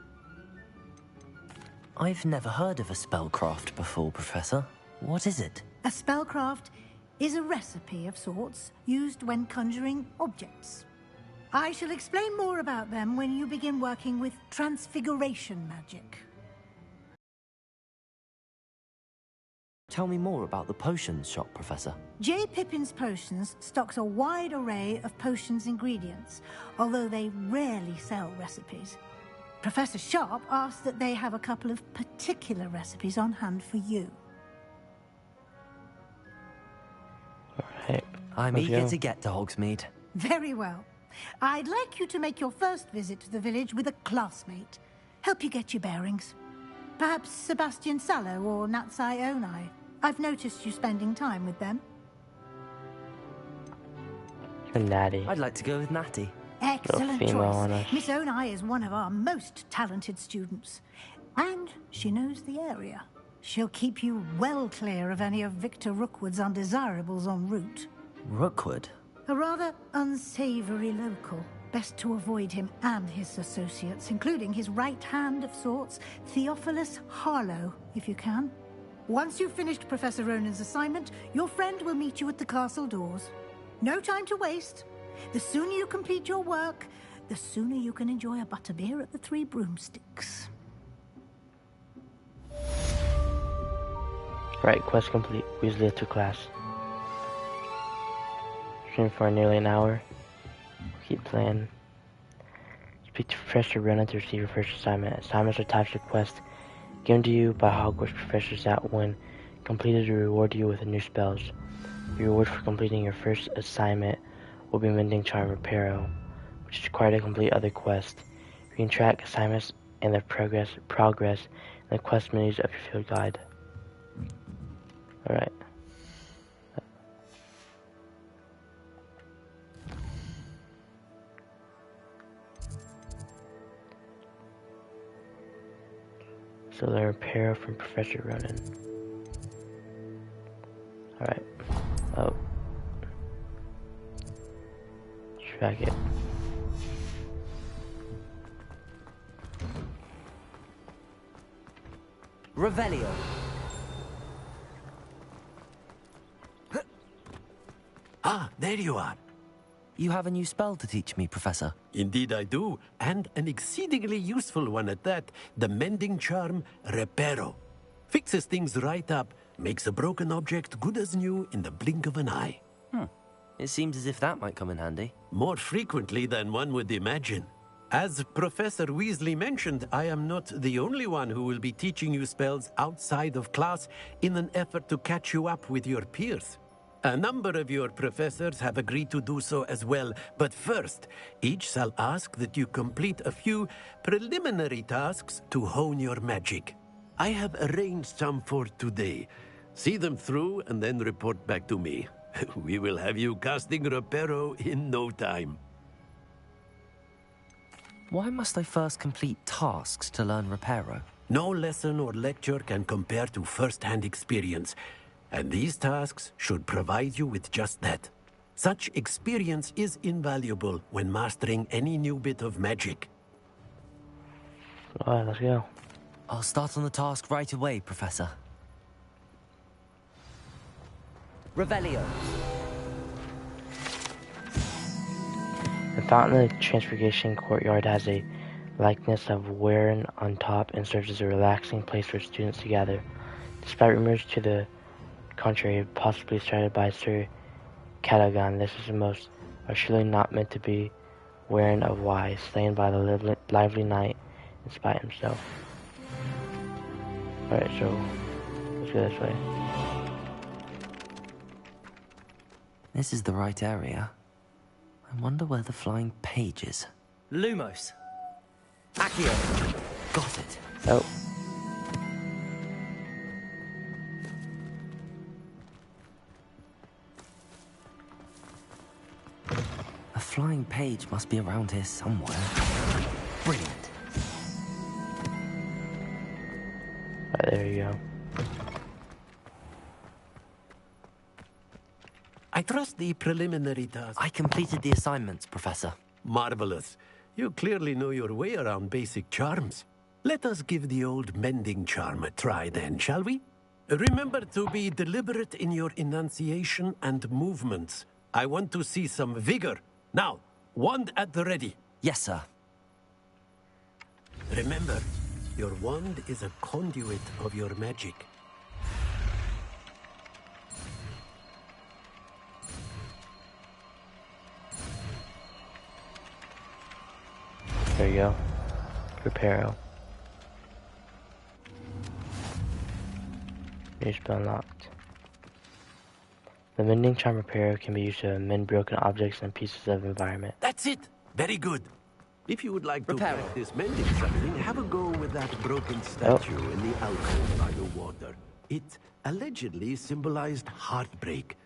I've never heard of a spellcraft before, Professor. What is it? A spellcraft is a recipe of sorts used when conjuring objects. I shall explain more about them when you begin working with transfiguration magic. tell me more about the potions shop, Professor? J. Pippin's Potions stocks a wide array of potions ingredients, although they rarely sell recipes. Professor Sharp asked that they have a couple of particular recipes on hand for you. Alright. I'm eager to get to Hogsmeade. Very well. I'd like you to make your first visit to the village with a classmate. Help you get your bearings. Perhaps Sebastian Sallow or Natsai Onai. I've noticed you spending time with them. You're Natty. I'd like to go with Natty. Excellent choice. Miss Onai is one of our most talented students. And she knows the area. She'll keep you well clear of any of Victor Rookwood's undesirables en route. Rookwood? A rather unsavory local. Best to avoid him and his associates, including his right hand of sorts, Theophilus Harlow, if you can. Once you've finished Professor Ronan's assignment, your friend will meet you at the castle doors. No time to waste. The sooner you complete your work, the sooner you can enjoy a butterbeer at the Three Broomsticks. Right, quest complete. Weasley to class. Stream for nearly an hour. Keep playing. Speak to Professor Ronan to receive your first assignment. Assignments are types of quests given to you by Hogwarts professors that, when completed, will reward you with new spells. The reward for completing your first assignment will be Mending Charm Reparo, which is required to complete other quests. You can track assignments and their progress in the quest menus of your field guide. Alright. So the repair from Professor Ronan. Alright. Oh. Track it. Revelio. Ah, there you are. You have a new spell to teach me, Professor. Indeed I do, and an exceedingly useful one at that. The Mending Charm Reparo. Fixes things right up, makes a broken object good as new in the blink of an eye. It seems as if that might come in handy. More frequently than one would imagine. As Professor Weasley mentioned, I am not the only one who will be teaching you spells outside of class in an effort to catch you up with your peers. A number of your professors have agreed to do so as well, but first, each shall ask that you complete a few preliminary tasks to hone your magic. I have arranged some for today. See them through and then report back to me. We will have you casting Reparo in no time. Why must I first complete tasks to learn Reparo? No lesson or lecture can compare to first-hand experience, and these tasks should provide you with just that. Such experience is invaluable when mastering any new bit of magic. Alright, let's go. I'll start on the task right away, Professor. Revelio. The fountain of the Transfiguration Courtyard has a likeness of Warren on top and serves as a relaxing place for students to gather. Despite rumors to the contrary, possibly started by Sir Cadogan, this is the most surely not meant to be Warren of Wye, slain by the lively knight in spite himself. Alright, so let's go this way. This is the right area. I wonder where the flying page is. Lumos. Accio. Got it. Oh. A flying page must be around here somewhere. Brilliant. Right, there you go. I trust the preliminary task. I completed the assignments, Professor. Marvelous. You clearly know your way around basic charms. Let us give the old mending charm a try then, shall we? Remember to be deliberate in your enunciation and movements. I want to see some vigor. Now, wand at the ready. Yes, sir. Remember, your wand is a conduit of your magic. There you go. Reparo. New spell unlocked. The mending charm repair can be used to mend broken objects and pieces of environment. That's it. Very good. If you would like to practice mending something, have a go with that broken statue in the alcove by the water. It allegedly symbolized heartbreak.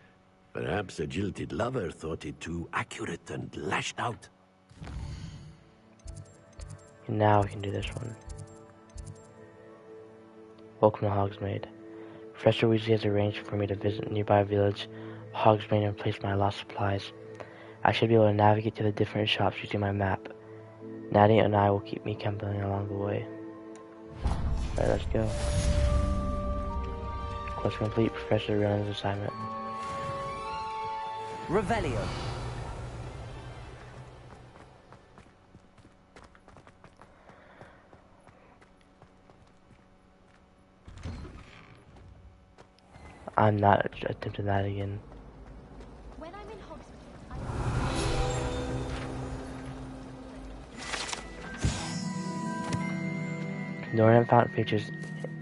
Perhaps a jilted lover thought it too accurate and lashed out. Now we can do this one. Welcome to Hogsmeade. Professor Weasley has arranged for me to visit a nearby village of Hogsmeade and place my lost supplies. I should be able to navigate to the different shops using my map. Natty and I will keep me company along the way. Alright, let's go. Quest complete. Professor runs assignment. Revelio. I'm not attempting that again. When I'm in Hogsmeade, Northern Fountain features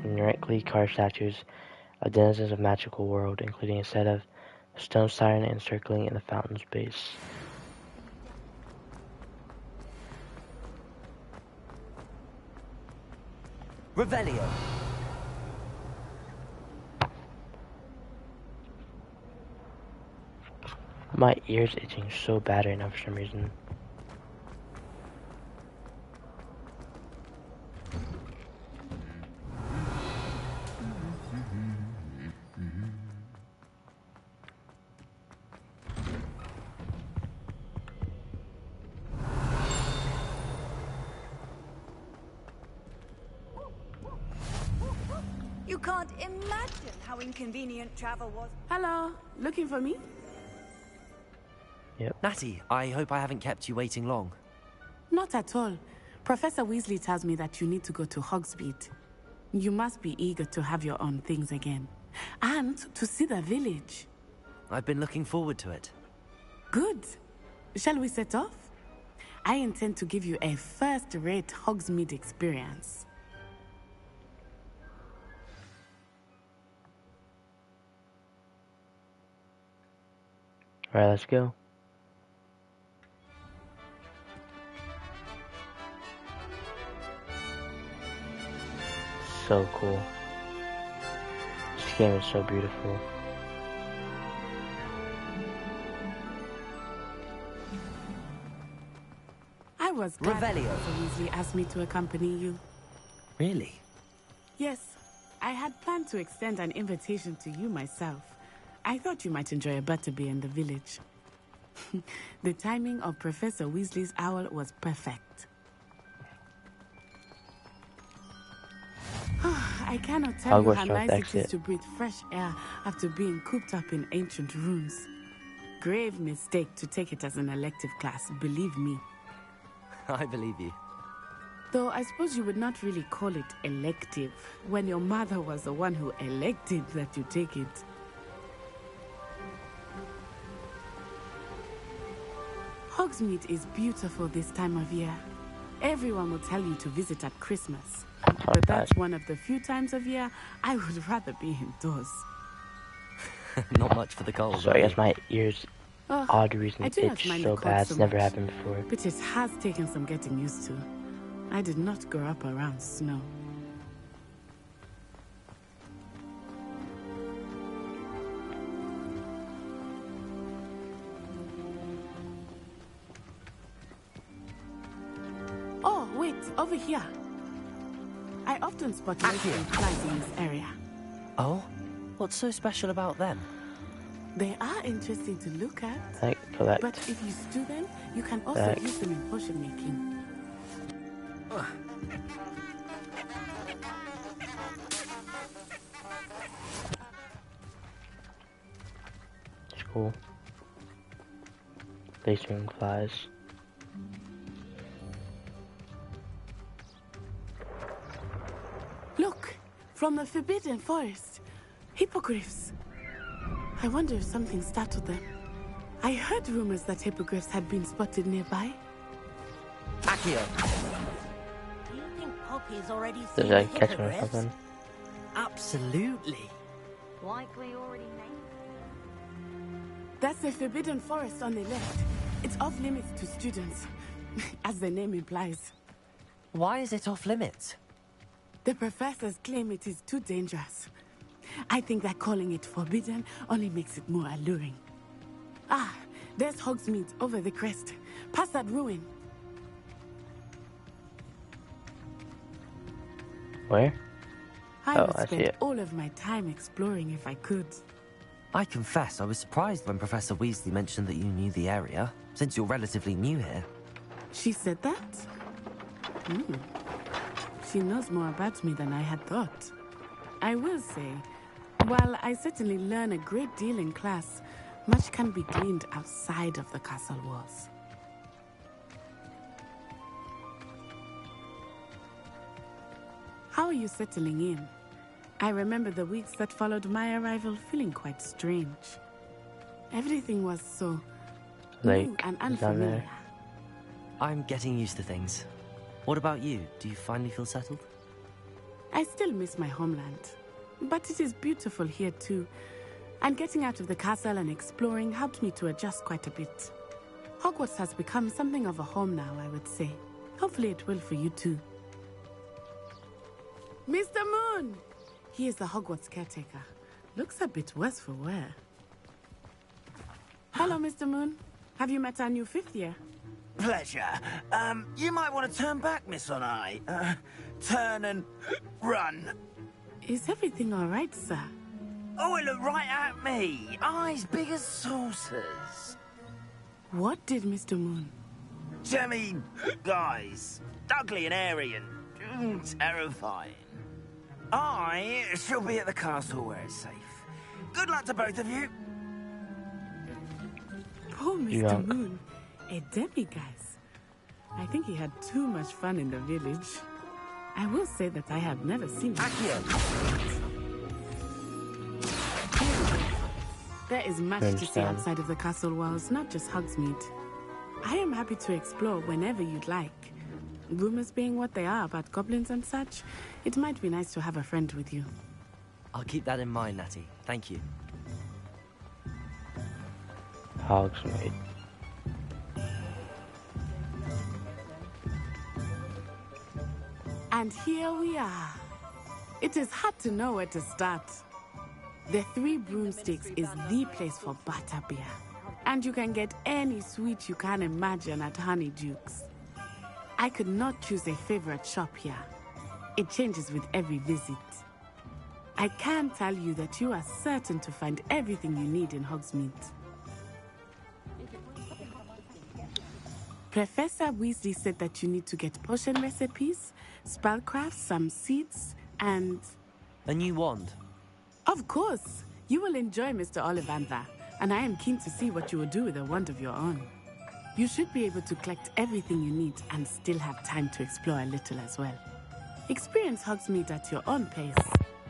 intricately carved statues of denizens of magical world, including a set of stone siren encircling in the fountain's base. Revelio. My ears itching so bad right now for some reason. You can't imagine how inconvenient travel was. Hello, looking for me? Yep. Natty, I hope I haven't kept you waiting long. Not at all. Professor Weasley tells me that you need to go to Hogsmeade. You must be eager to have your own things again. And to see the village. I've been looking forward to it. Good. Shall we set off? I intend to give you a first-rate Hogsmeade experience. Alright, let's go. So cool. This game is so beautiful. I was glad Professor Weasley asked me to accompany you. Really? Yes, I had planned to extend an invitation to you myself. I thought you might enjoy a butterbeer in the village. The timing of Professor Weasley's owl was perfect. I cannot tell you how nice it is to breathe fresh air after being cooped up in ancient rooms. Grave mistake to take it as an elective class, believe me. I believe you. Though I suppose you would not really call it elective when your mother was the one who elected that you take it. Hogsmeade is beautiful this time of year. Everyone will tell you to visit at Christmas. But that's one of the few times of year I would rather be indoors. Not much for the cold. So I guess my ears, odd reason, itch so bad. It's never happened before. But it has taken some getting used to. I did not grow up around snow. Oh, wait, over here. I often spot lacing flies in this area. Oh? What's so special about them? They are interesting to look at. Collect. But if you stew them, you can also use them in potion making. It's cool. Lacing flies. Look, from the Forbidden Forest. Hippogriffs. I wonder if something startled them. I heard rumors that hippogriffs had been spotted nearby. Accio! Do you think Poppy's already Does seen that the catch me or hippogriffs? something? Absolutely. Like we already know. That's the Forbidden Forest on the left. It's off limits to students, as the name implies. Why is it off limits? The professors claim it is too dangerous. I think that calling it forbidden only makes it more alluring. Ah, there's Hogsmeade over the crest, past that ruin. Where? I Oh, would I see spend it. all of my time exploring if I could. I confess I was surprised when Professor Weasley mentioned that you knew the area, since you're relatively new here. She said that? Hmm. She knows more about me than I had thought. I will say, while I certainly learn a great deal in class, much can be gleaned outside of the castle walls. How are you settling in? I remember the weeks that followed my arrival feeling quite strange. Everything was so new and unfamiliar. I'm getting used to things. What about you? Do you finally feel settled? I still miss my homeland, but it is beautiful here too. And getting out of the castle and exploring helped me to adjust quite a bit. Hogwarts has become something of a home now, I would say. Hopefully it will for you too. Mr. Moon! He is the Hogwarts caretaker. Looks a bit worse for wear. Hello, Mr. Moon. Have you met our new 5th year? Pleasure. You might want to turn back, Miss On-Eye. Turn and run. Is everything all right, sir? Oh, it looked right at me. Eyes big as saucers. What did Mr. Moon? I mean, guys, ugly and airy and terrifying. I shall be at the castle where it's safe. Good luck to both of you. Poor Mr. Moon. A demiguise. I think he had too much fun in the village. I will say that I have never seen him. There is much to see outside of the castle walls, not just Hogsmeade. I am happy to explore whenever you'd like. Rumors being what they are about goblins and such, it might be nice to have a friend with you. I'll keep that in mind, Natty. Thank you. Hogsmeade. And here we are. It is hard to know where to start. The Three Broomsticks is the place for butterbeer. And you can get any sweet you can imagine at Honeydukes. I could not choose a favorite shop here. It changes with every visit. I can tell you that you are certain to find everything you need in Hogsmeade. Professor Weasley said that you need to get potion recipes, spellcrafts, some seeds, and... A new wand? Of course! You will enjoy Mr. Ollivander, and I am keen to see what you will do with a wand of your own. You should be able to collect everything you need and still have time to explore a little as well. Experience Hogsmeade at your own pace.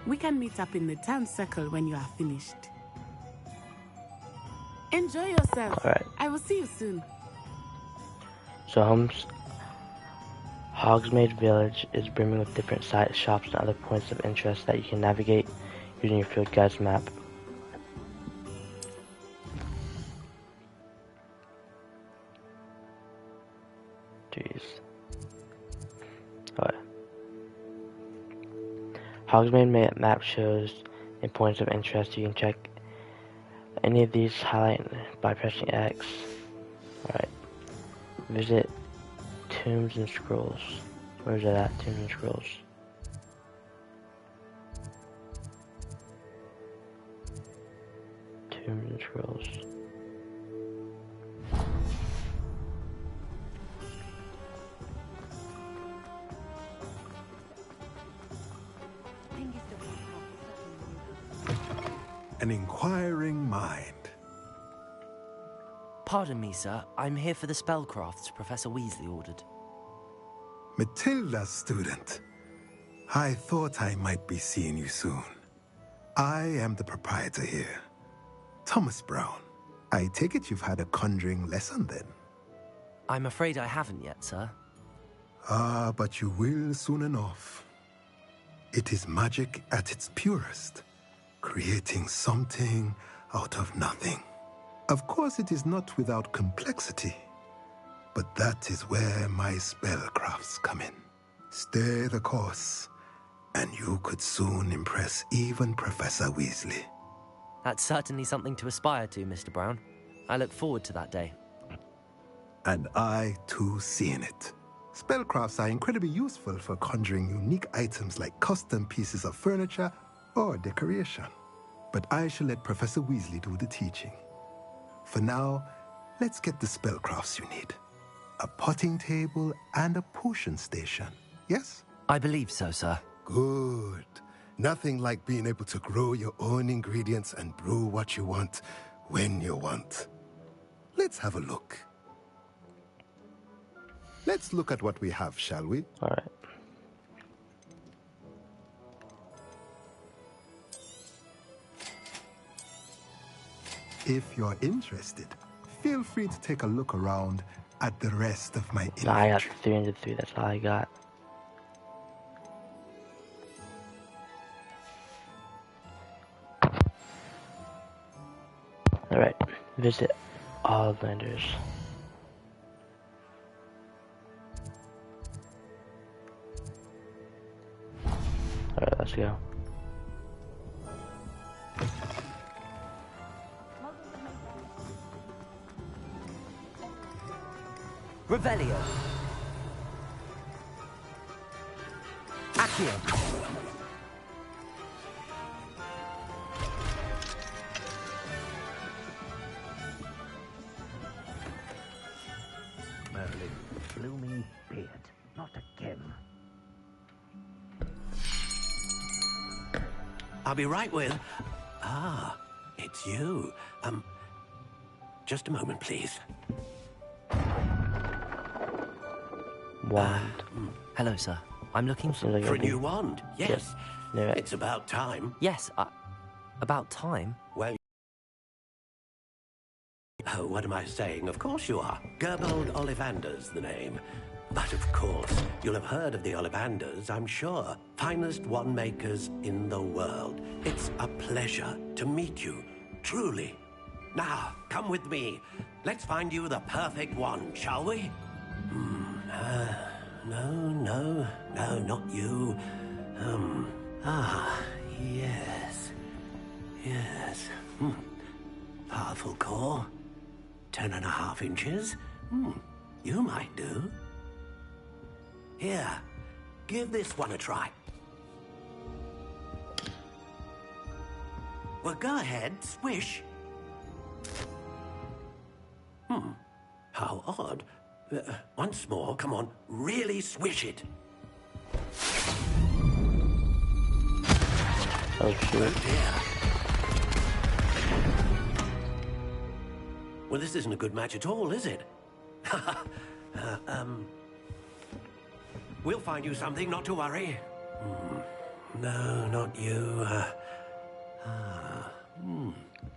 We can meet up in the town circle when you are finished. Enjoy yourself. Alright. I will see you soon. So Hogsmeade Village is brimming with different sites, shops, and other points of interest that you can navigate using your field guide's map. Jeez. Alright. Hogsmeade map shows and points of interest. You can check any of these highlight by pressing X. Alright. Visit Tombs and Scrolls. Where's that at? Tombs and Scrolls. Tombs and Scrolls. An inquiring mind. Pardon me, sir. I'm here for the spellcrafts Professor Weasley ordered. Matilda's student. I thought I might be seeing you soon. I am the proprietor here, Thomas Brown. I take it you've had a conjuring lesson then? I'm afraid I haven't yet, sir. Ah, but you will soon enough. It is magic at its purest, creating something out of nothing. Of course, it is not without complexity, but that is where my spellcrafts come in. Stay the course, and you could soon impress even Professor Weasley. That's certainly something to aspire to, Mr. Brown. I look forward to that day. And I, too, see in it. Spellcrafts are incredibly useful for conjuring unique items like custom pieces of furniture or decoration. But I shall let Professor Weasley do the teaching. For now, let's get the spellcrafts you need. A potting table and a potion station, yes? I believe so, sir. Good. Nothing like being able to grow your own ingredients and brew what you want when you want. Let's have a look. Let's look at what we have, shall we? All right. If you're interested, feel free to take a look around at the rest of my inventory. I got 303, that's all I got. Alright, visit all vendors. Alright, let's go. Revelio. Accio. Merlin, gloomy beard. Not again. I'll be right with... Ah, it's you. Just a moment, please. Wand. Hello, sir. I'm looking for a new wand. Yes. Yeah. It's about time. Yes, about time? Well... Oh, what am I saying? Of course you are. Gerbold Ollivander's the name. But of course, you'll have heard of the Ollivanders, I'm sure. Finest wand makers in the world. It's a pleasure to meet you, truly. Now, come with me. Let's find you the perfect wand, shall we? No, not you. Yes. Powerful core. 10.5 inches. You might do. Here, give this one a try. Well, go ahead, swish. How odd. Once more, come on, really swish it. Oh, shit. Dear. Well, this isn't a good match at all, is it? We'll find you something, not to worry. No, not you.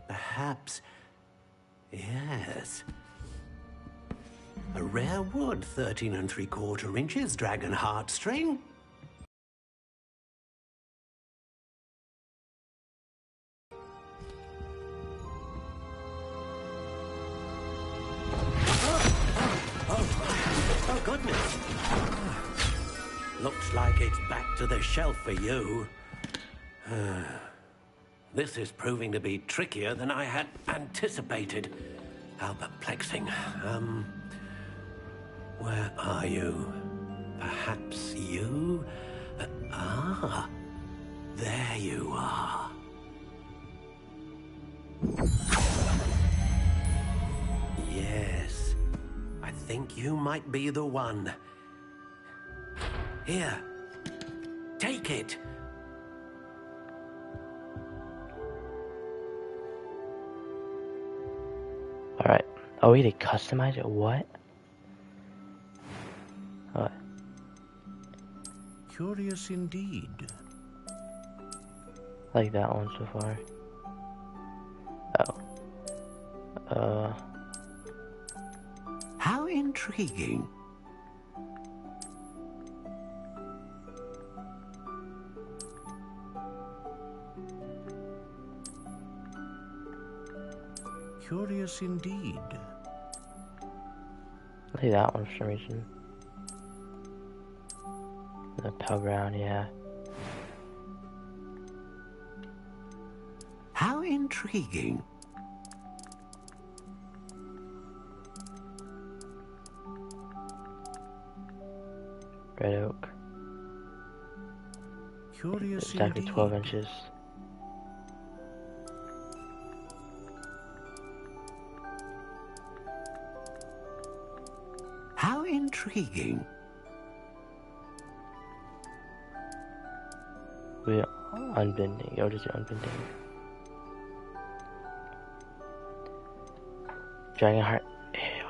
Perhaps... Yes. A rare wood, 13 3/4 inches, dragon heartstring. Oh, goodness. Looks like it's back to the shelf for you. This is proving to be trickier than I had anticipated. How perplexing. Where are you? Perhaps you? There you are. Yes, I think you might be the one. Here, take it. Alright. Oh, we did customize it? What? What? Curious indeed. Like that one so far. Oh. How intriguing. Curious indeed. I like that one for some reason. The pale brown, yeah. How intriguing. Red oak. Curious exactly indeed. 12 inches. How intriguing. We're unbending. You'll just do unbending. Dragon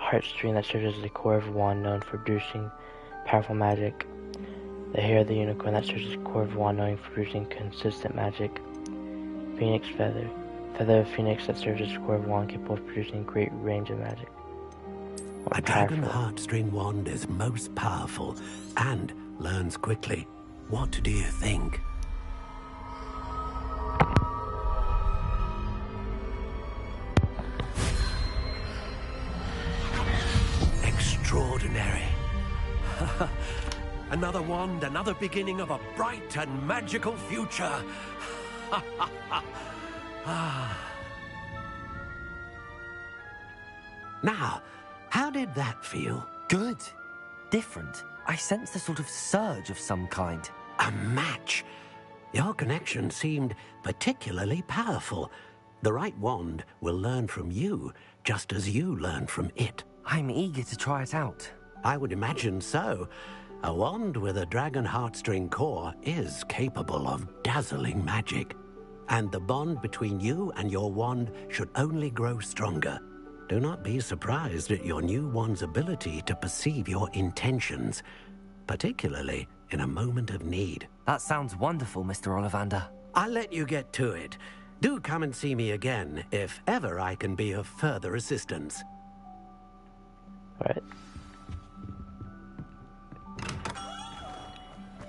heartstring that serves as the core of a wand known for producing powerful magic. The hair of the unicorn that serves as the core of a wand known for producing consistent magic. Phoenix feather. Feather of phoenix that serves as the core of a wand capable of producing a great range of magic. A dragon heartstring wand is most powerful and learns quickly. What do you think? Extraordinary. Another wand, another beginning of a bright and magical future. Now, how did that feel? Good. Different. I sensed a sort of surge of some kind. A match. Your connection seemed particularly powerful. The right wand will learn from you, just as you learn from it. I'm eager to try it out. I would imagine so. A wand with a dragon heartstring core is capable of dazzling magic. And the bond between you and your wand should only grow stronger. Do not be surprised at your new wand's ability to perceive your intentions, particularly in a moment of need. That sounds wonderful, Mr. Ollivander. I'll let you get to it. Do come and see me again if ever I can be of further assistance. Right.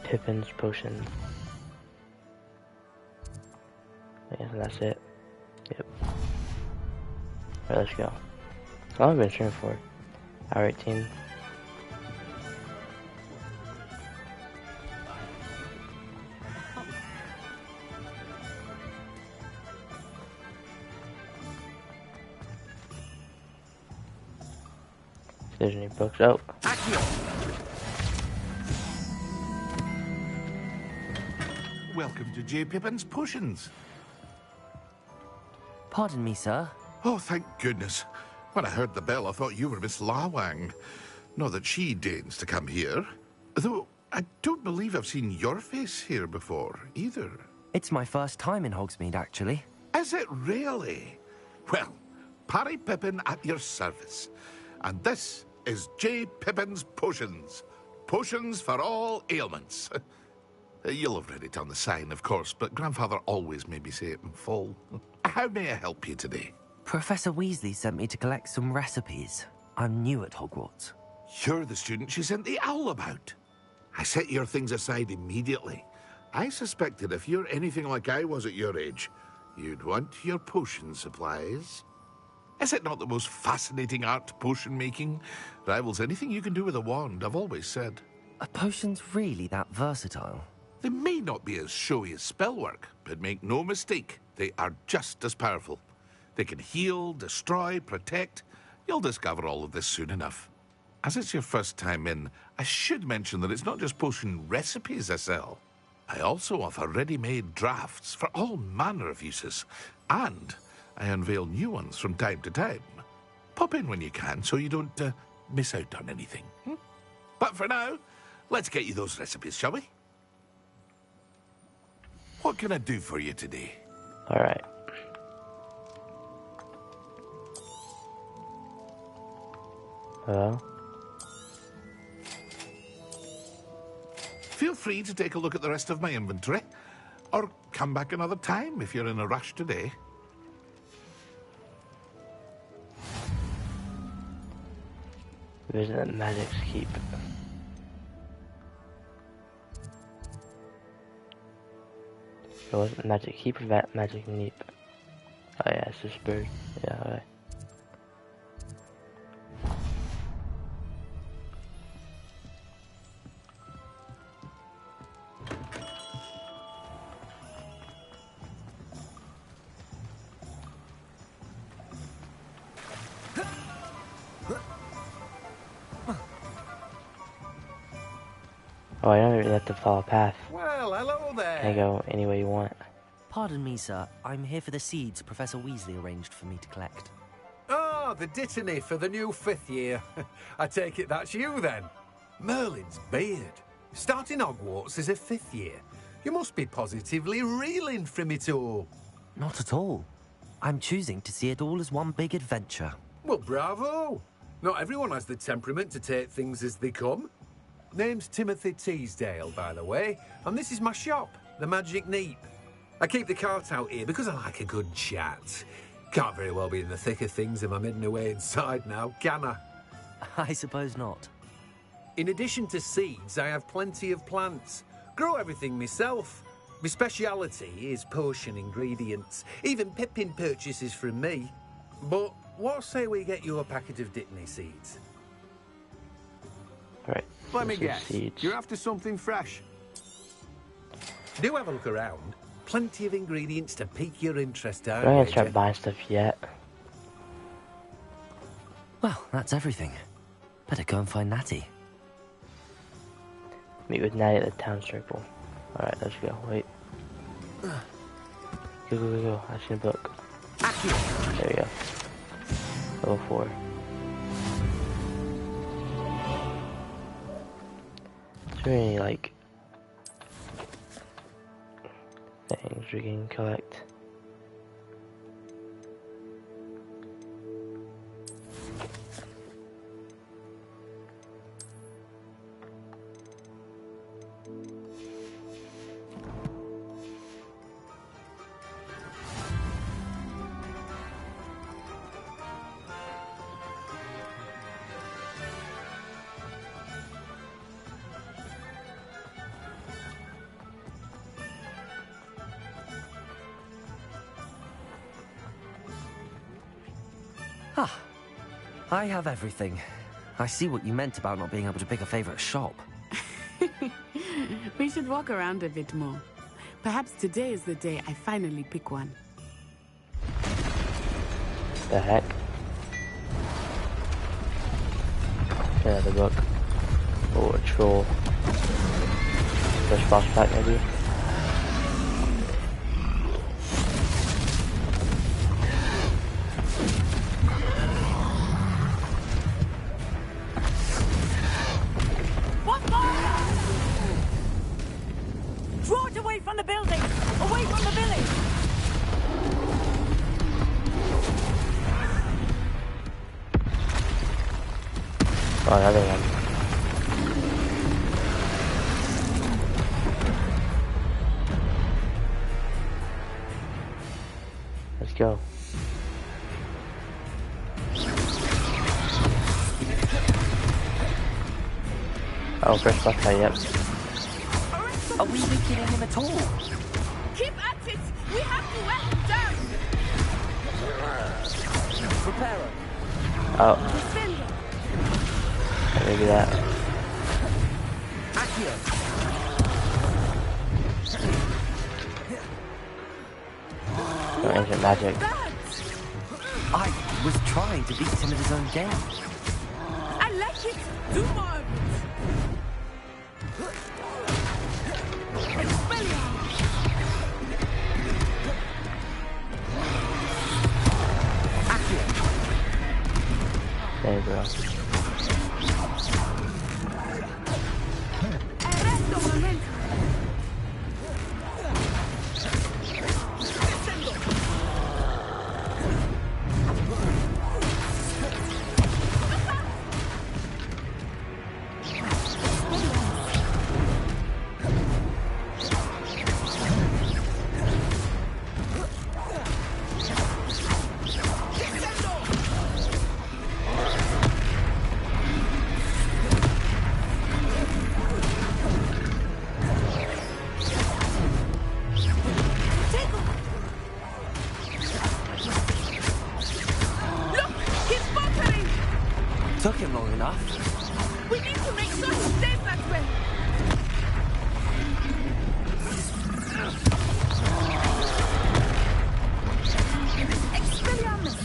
Pippin's potion. Yeah, that's it. Yep. Alright, let's go. How long have I been streaming for? Hour 18. There's any books. Oh. Welcome to J. Pippin's Potions. Pardon me, sir. Oh, thank goodness. When I heard the bell, I thought you were Miss Lawang. Not that she deigns to come here. Though, I don't believe I've seen your face here before, either. It's my first time in Hogsmeade, actually. Is it really? Well, Parry Pippin at your service. And this is J. Pippin's Potions. Potions for all ailments. You'll have read it on the sign, of course, but Grandfather always made me say it in full. How may I help you today? Professor Weasley sent me to collect some recipes. I'm new at Hogwarts. You're the student she sent the owl about. I set your things aside immediately. I suspected if you're anything like I was at your age, you'd want your potion supplies. Is it not the most fascinating art, potion making? Rivals anything you can do with a wand, I've always said. Are potions really that versatile? They may not be as showy as spellwork, but make no mistake, they are just as powerful. They can heal, destroy, protect. You'll discover all of this soon enough. As it's your first time in, I should mention that it's not just potion recipes I sell. I also offer ready-made drafts for all manner of uses, and I unveil new ones from time to time. Pop in when you can so you don't miss out on anything. But for now, let's get you those recipes, shall we? What can I do for you today? All right. Hello? Feel free to take a look at the rest of my inventory, or come back another time if you're in a rush today. Visit Magic's Keep. It wasn't Magic Keep or Magic Neep? Oh yeah, it's this bird. Yeah, alright. Oh, I don't really have to follow a path. Well, hello there. Can I go any way you want? Pardon me, sir. I'm here for the seeds Professor Weasley arranged for me to collect. Ah, the dittany for the new 5th year. I take it that's you, then. Merlin's beard. Starting Hogwarts as a 5th year. You must be positively reeling from it all. Not at all. I'm choosing to see it all as one big adventure. Well, bravo. Not everyone has the temperament to take things as they come. Name's Timothy Teasdale, by the way, and this is my shop, the Magic Neep. I keep the cart out here because I like a good chat. Can't very well be in the thick of things if I'm hidden away inside now, can I? I suppose not. In addition to seeds, I have plenty of plants. Grow everything myself. My speciality is potion ingredients. Even Pippin purchases from me. But what say we get you a packet of Dittany seeds? Right. Let me guess. Seeds. You're after something fresh. Do have a look around. Plenty of ingredients to pique your interest out. I'm not gonna start buying stuff yet. Well, that's everything. Better go and find Natty. Meet with Natty at the town circle. Alright, let's go. Wait. Go. I see a book. There we go. Level 4. Is there any, like, things we can collect? Ah, I have everything. I see what you meant about not being able to pick a favourite shop. We should walk around a bit more. Perhaps today is the day I finally pick one. The heck? Yeah, the book. Or a troll. First boss fight, maybe? Draw it away from the building! Away from the village! Oh, another one. Let's go. Oh, first boss fight, yep. Are we killing him at all? Keep at it! We have to wear him down! Prepare him. Oh. Maybe that. No ancient magic. I was trying to beat him at his own game. I like it! Do more of There you go. Took him long enough. We need to make sure he stays that way! Expelliarmus!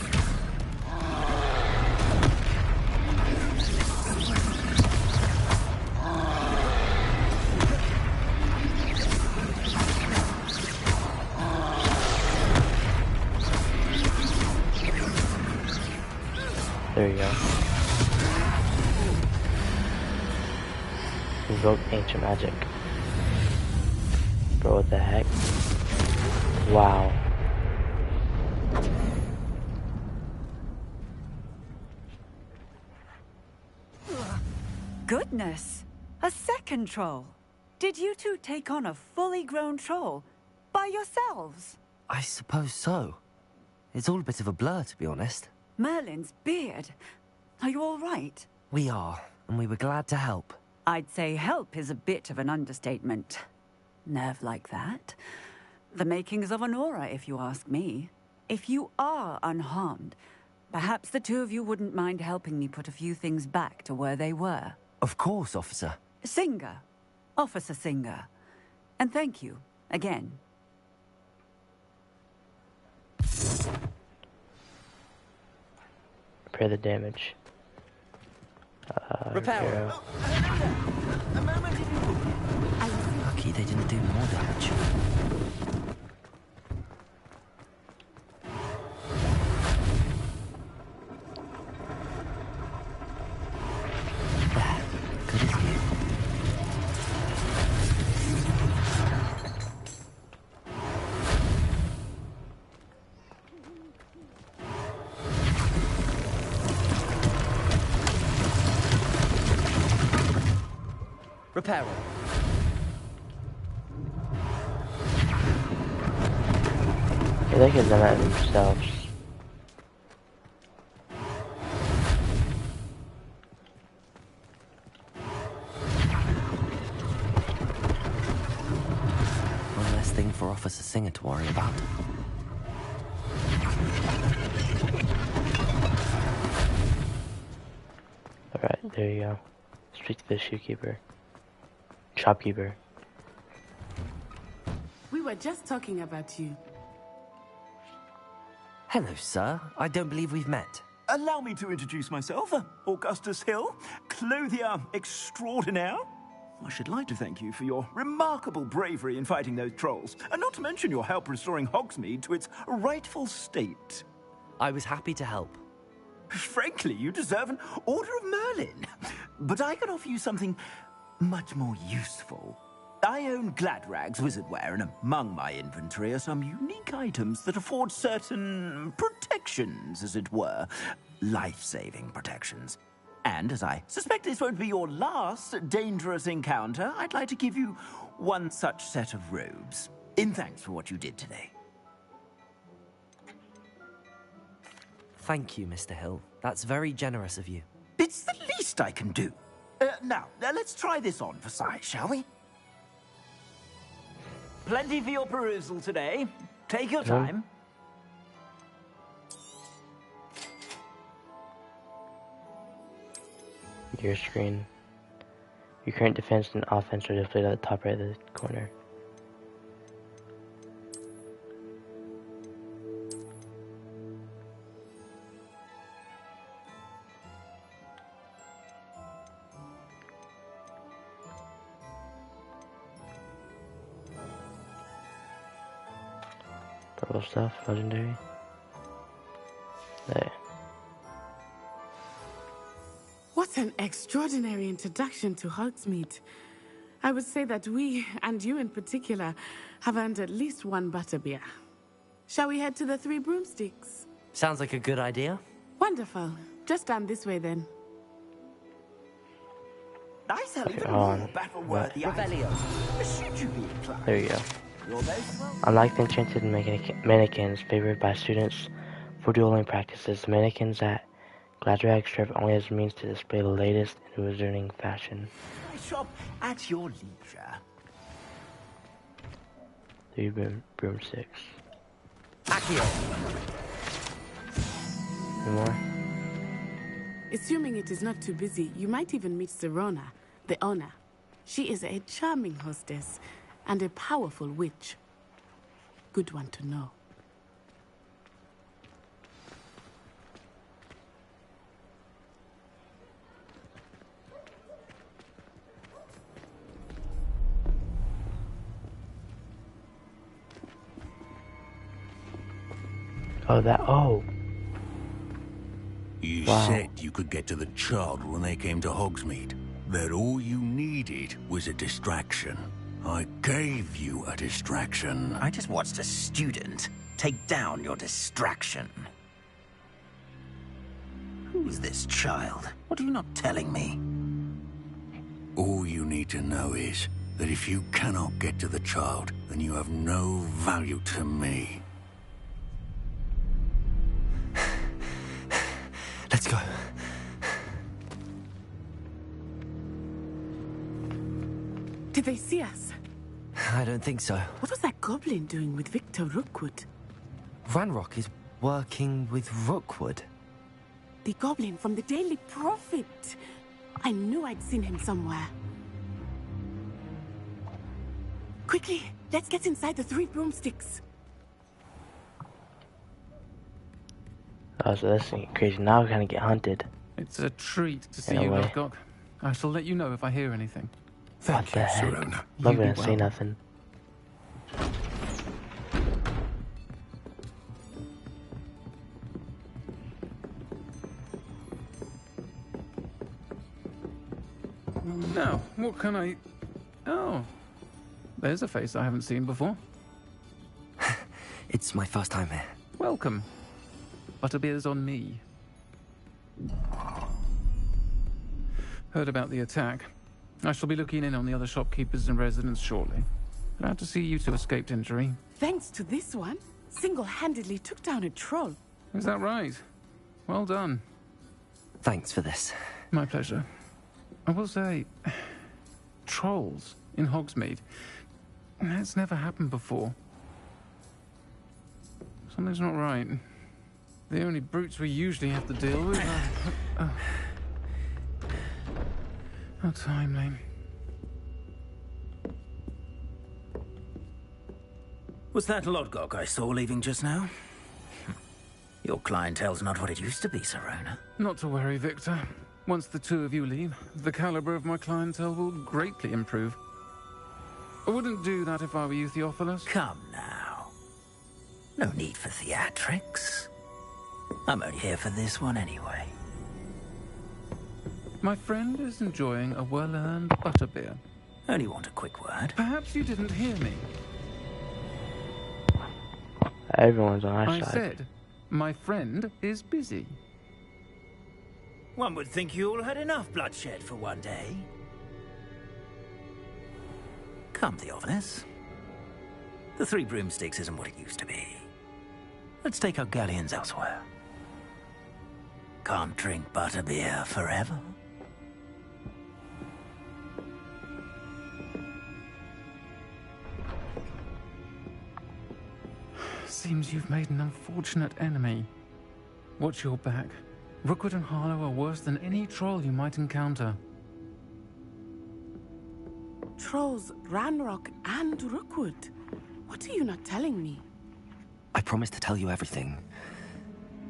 There you go. Invoke ancient magic. Bro, what the heck? Wow. Goodness! A second troll! Did you two take on a fully grown troll by yourselves? I suppose so. It's all a bit of a blur, to be honest. Merlin's beard. Are you all right? We are, and we were glad to help. I'd say help is a bit of an understatement. Nerve like that. The makings of an aura, if you ask me. If you are unharmed, perhaps the two of you wouldn't mind helping me put a few things back to where they were. Of course, officer. Singer. Officer Singer. And thank you, again. Repair the damage. Repair. Lucky they didn't do more damage. Good as new. Repair. They can do that themselves. One less thing for Officer Singer to worry about. Alright, there you go. Speak to the shoekeeper. Shopkeeper. We were just talking about you. Hello, sir. I don't believe we've met. Allow me to introduce myself, Augustus Hill, clothier extraordinaire. I should like to thank you for your remarkable bravery in fighting those trolls, and not to mention your help restoring Hogsmeade to its rightful state. I was happy to help. Frankly, you deserve an Order of Merlin. But I can offer you something much more useful. I own Gladrag's wizardware, and among my inventory are some unique items that afford certain protections, as it were. Life-saving protections. And as I suspect this won't be your last dangerous encounter, I'd like to give you one such set of robes, in thanks for what you did today. Thank you, Mr. Hill. That's very generous of you. It's the least I can do. Now, let's try this on for size, shall we? Plenty for your perusal today. Take your time. Your screen. Your current defense and offense are displayed at the top right of the corner. Purple stuff, legendary. There. What an extraordinary introduction to Hogsmeade. I would say that we, and you in particular, have earned at least one butterbeer. Shall we head to the Three Broomsticks? Sounds like a good idea. Wonderful. Just down this way then. I sell even more battle-worthy items. Should you be inclined? There you go. Unlike the enchanted mannequins favored by students for dueling practices, mannequins at Gladrag serve only as a means to display the latest in wizarding fashion. I shop at your leisure. Three broomsticks. Accio. Any more? Assuming it is not too busy, you might even meet Serona, the owner. She is a charming hostess and a powerful witch. Good one to know. Oh, that. Oh. You Wow. said you could get to the child when they came to Hogsmeade. That all you needed was a distraction. I gave you a distraction. I just watched a student take down your distraction. Who's this child? What are you not telling me? All you need to know is that if you cannot get to the child, then you have no value to me. Let's go. Did they see us? I don't think so. What was that goblin doing with Victor Rookwood? Ranrock is working with Rookwood. The goblin from the Daily Prophet. I knew I'd seen him somewhere. Quickly, let's get inside the 3 broomsticks. Oh, so that's crazy. Now we're gonna get hunted. It's a treat to see In a you, way. Lovecock. I shall let you know if I hear anything. What the heck? I'm not gonna say nothing. Now, what can I... Oh, there's a face I haven't seen before. It's my first time here. Welcome. Butterbeer's on me. Heard about the attack. I shall be looking in on the other shopkeepers and residents shortly. Glad to see you two escaped injury. Thanks to this one, single-handedly took down a troll. Is that right? Well done. Thanks for this. My pleasure. I will say, trolls in Hogsmeade. That's never happened before. Something's not right. The only brutes we usually have to deal with are... How timely. Was that Lodgok I saw leaving just now? Your clientele's not what it used to be, Sirona. Not to worry, Victor. Once the two of you leave, the caliber of my clientele will greatly improve. I wouldn't do that if I were you, Theophilus. Come now. No need for theatrics. I'm only here for this one anyway. My friend is enjoying a well-earned butterbeer. Only want a quick word. Perhaps you didn't hear me. Everyone's on our I side. said, my friend is busy. One would think you all had enough bloodshed for one day. Come, Theophilus. The 3 broomsticks isn't what it used to be. Let's take our galleons elsewhere. Can't drink butterbeer forever. Seems you've made an unfortunate enemy. Watch your back. Rookwood and Harlow are worse than any troll you might encounter. Trolls, Ranrock, and Rookwood. What are you not telling me? I promise to tell you everything,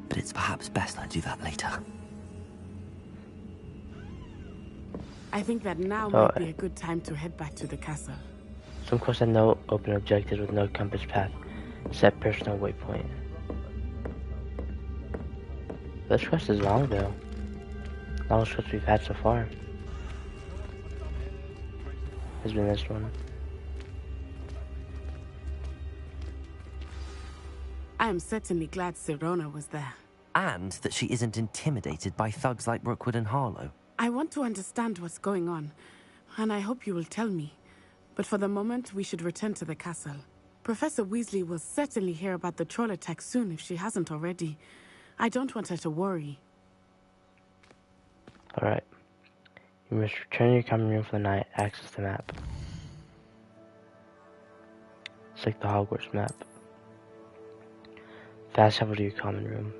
but it's perhaps best I do that later. I think that now might be a good time to head back to the castle. Some quests have no open objectives with no compass path. Set personal waypoint. This quest is long though. Longest quest we've had so far has been this one. I am certainly glad Sirona was there. And that she isn't intimidated by thugs like Rookwood and Harlow. I want to understand what's going on, and I hope you will tell me. But for the moment, we should return to the castle. Professor Weasley will certainly hear about the troll attack soon if she hasn't already. I don't want her to worry. Alright. You must return to your common room for the night. Access the map. It's like the Hogwarts map. Fast travel to your common room.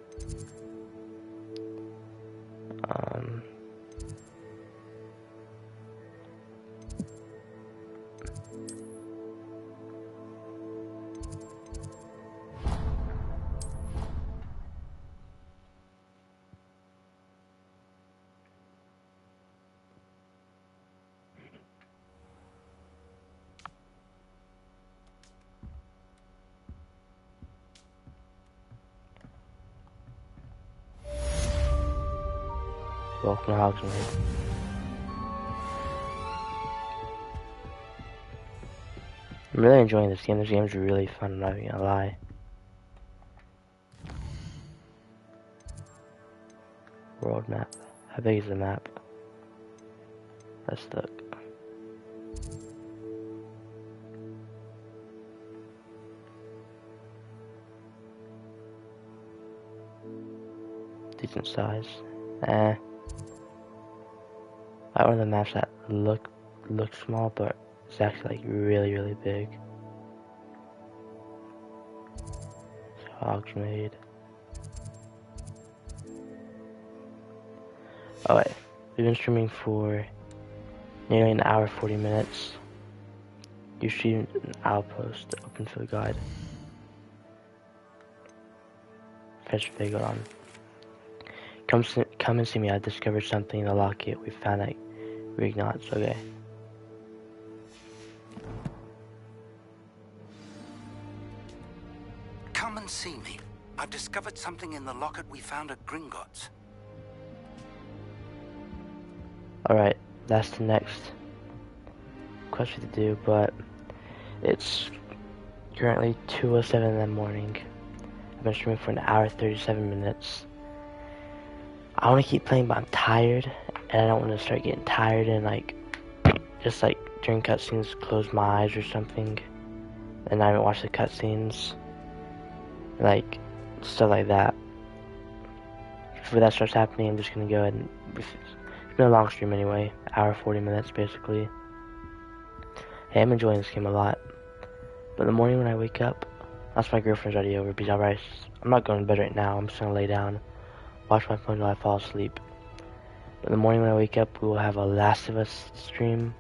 Welcome to Hogsmeade. I'm really enjoying this game. This game's really fun, I'm not even gonna lie. World map. How big is the map? Let's look. Decent size. Like one of the maps that look small, but it's actually like really big. Hogsmeade. Oh wait, we've been streaming for nearly an hour 40 minutes. You streamed an outpost open for the guide. Fetch Figure on. Come and see me. I discovered something in the locket we found at Reignot's. Okay. Come and see me. I've discovered something in the locket we found at Gringotts. Alright, that's the next quest to do, but it's currently 2:07 in the morning. I've been streaming for an hour 37 minutes. I want to keep playing, but I'm tired, and I don't want to start getting tired and like just like during cutscenes close my eyes or something and not even watch the cutscenes, like stuff like that. Before that starts happening, I'm just gonna go ahead and it's been a long stream anyway, hour 40 minutes basically. Hey, I'm enjoying this game a lot, but in the morning when I wake up, that's my girlfriend's already over because I'm not going to bed right now. I'm just gonna lay down, watch my phone until I fall asleep. But in the morning when I wake up, we will have a Last of Us stream.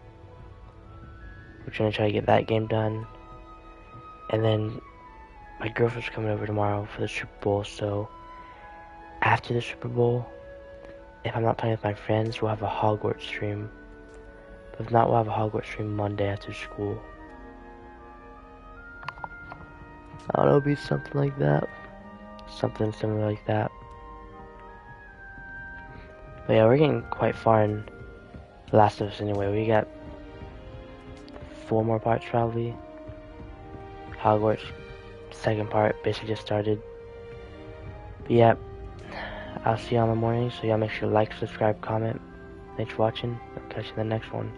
We're trying to try to get that game done. And then my girlfriend's coming over tomorrow for the Super Bowl, so after the Super Bowl, if I'm not playing with my friends, we'll have a Hogwarts stream. But if not, we'll have a Hogwarts stream Monday after school. I don't know, it'll be something like that. Something similar like that. But yeah, we're getting quite far in The Last of Us anyway. We got 4 more parts probably. Hogwarts, second part, basically just started. But yeah, I'll see you on the morning, so y'all make sure to like, subscribe, comment. Thanks for watching. I'll catch you in the next one.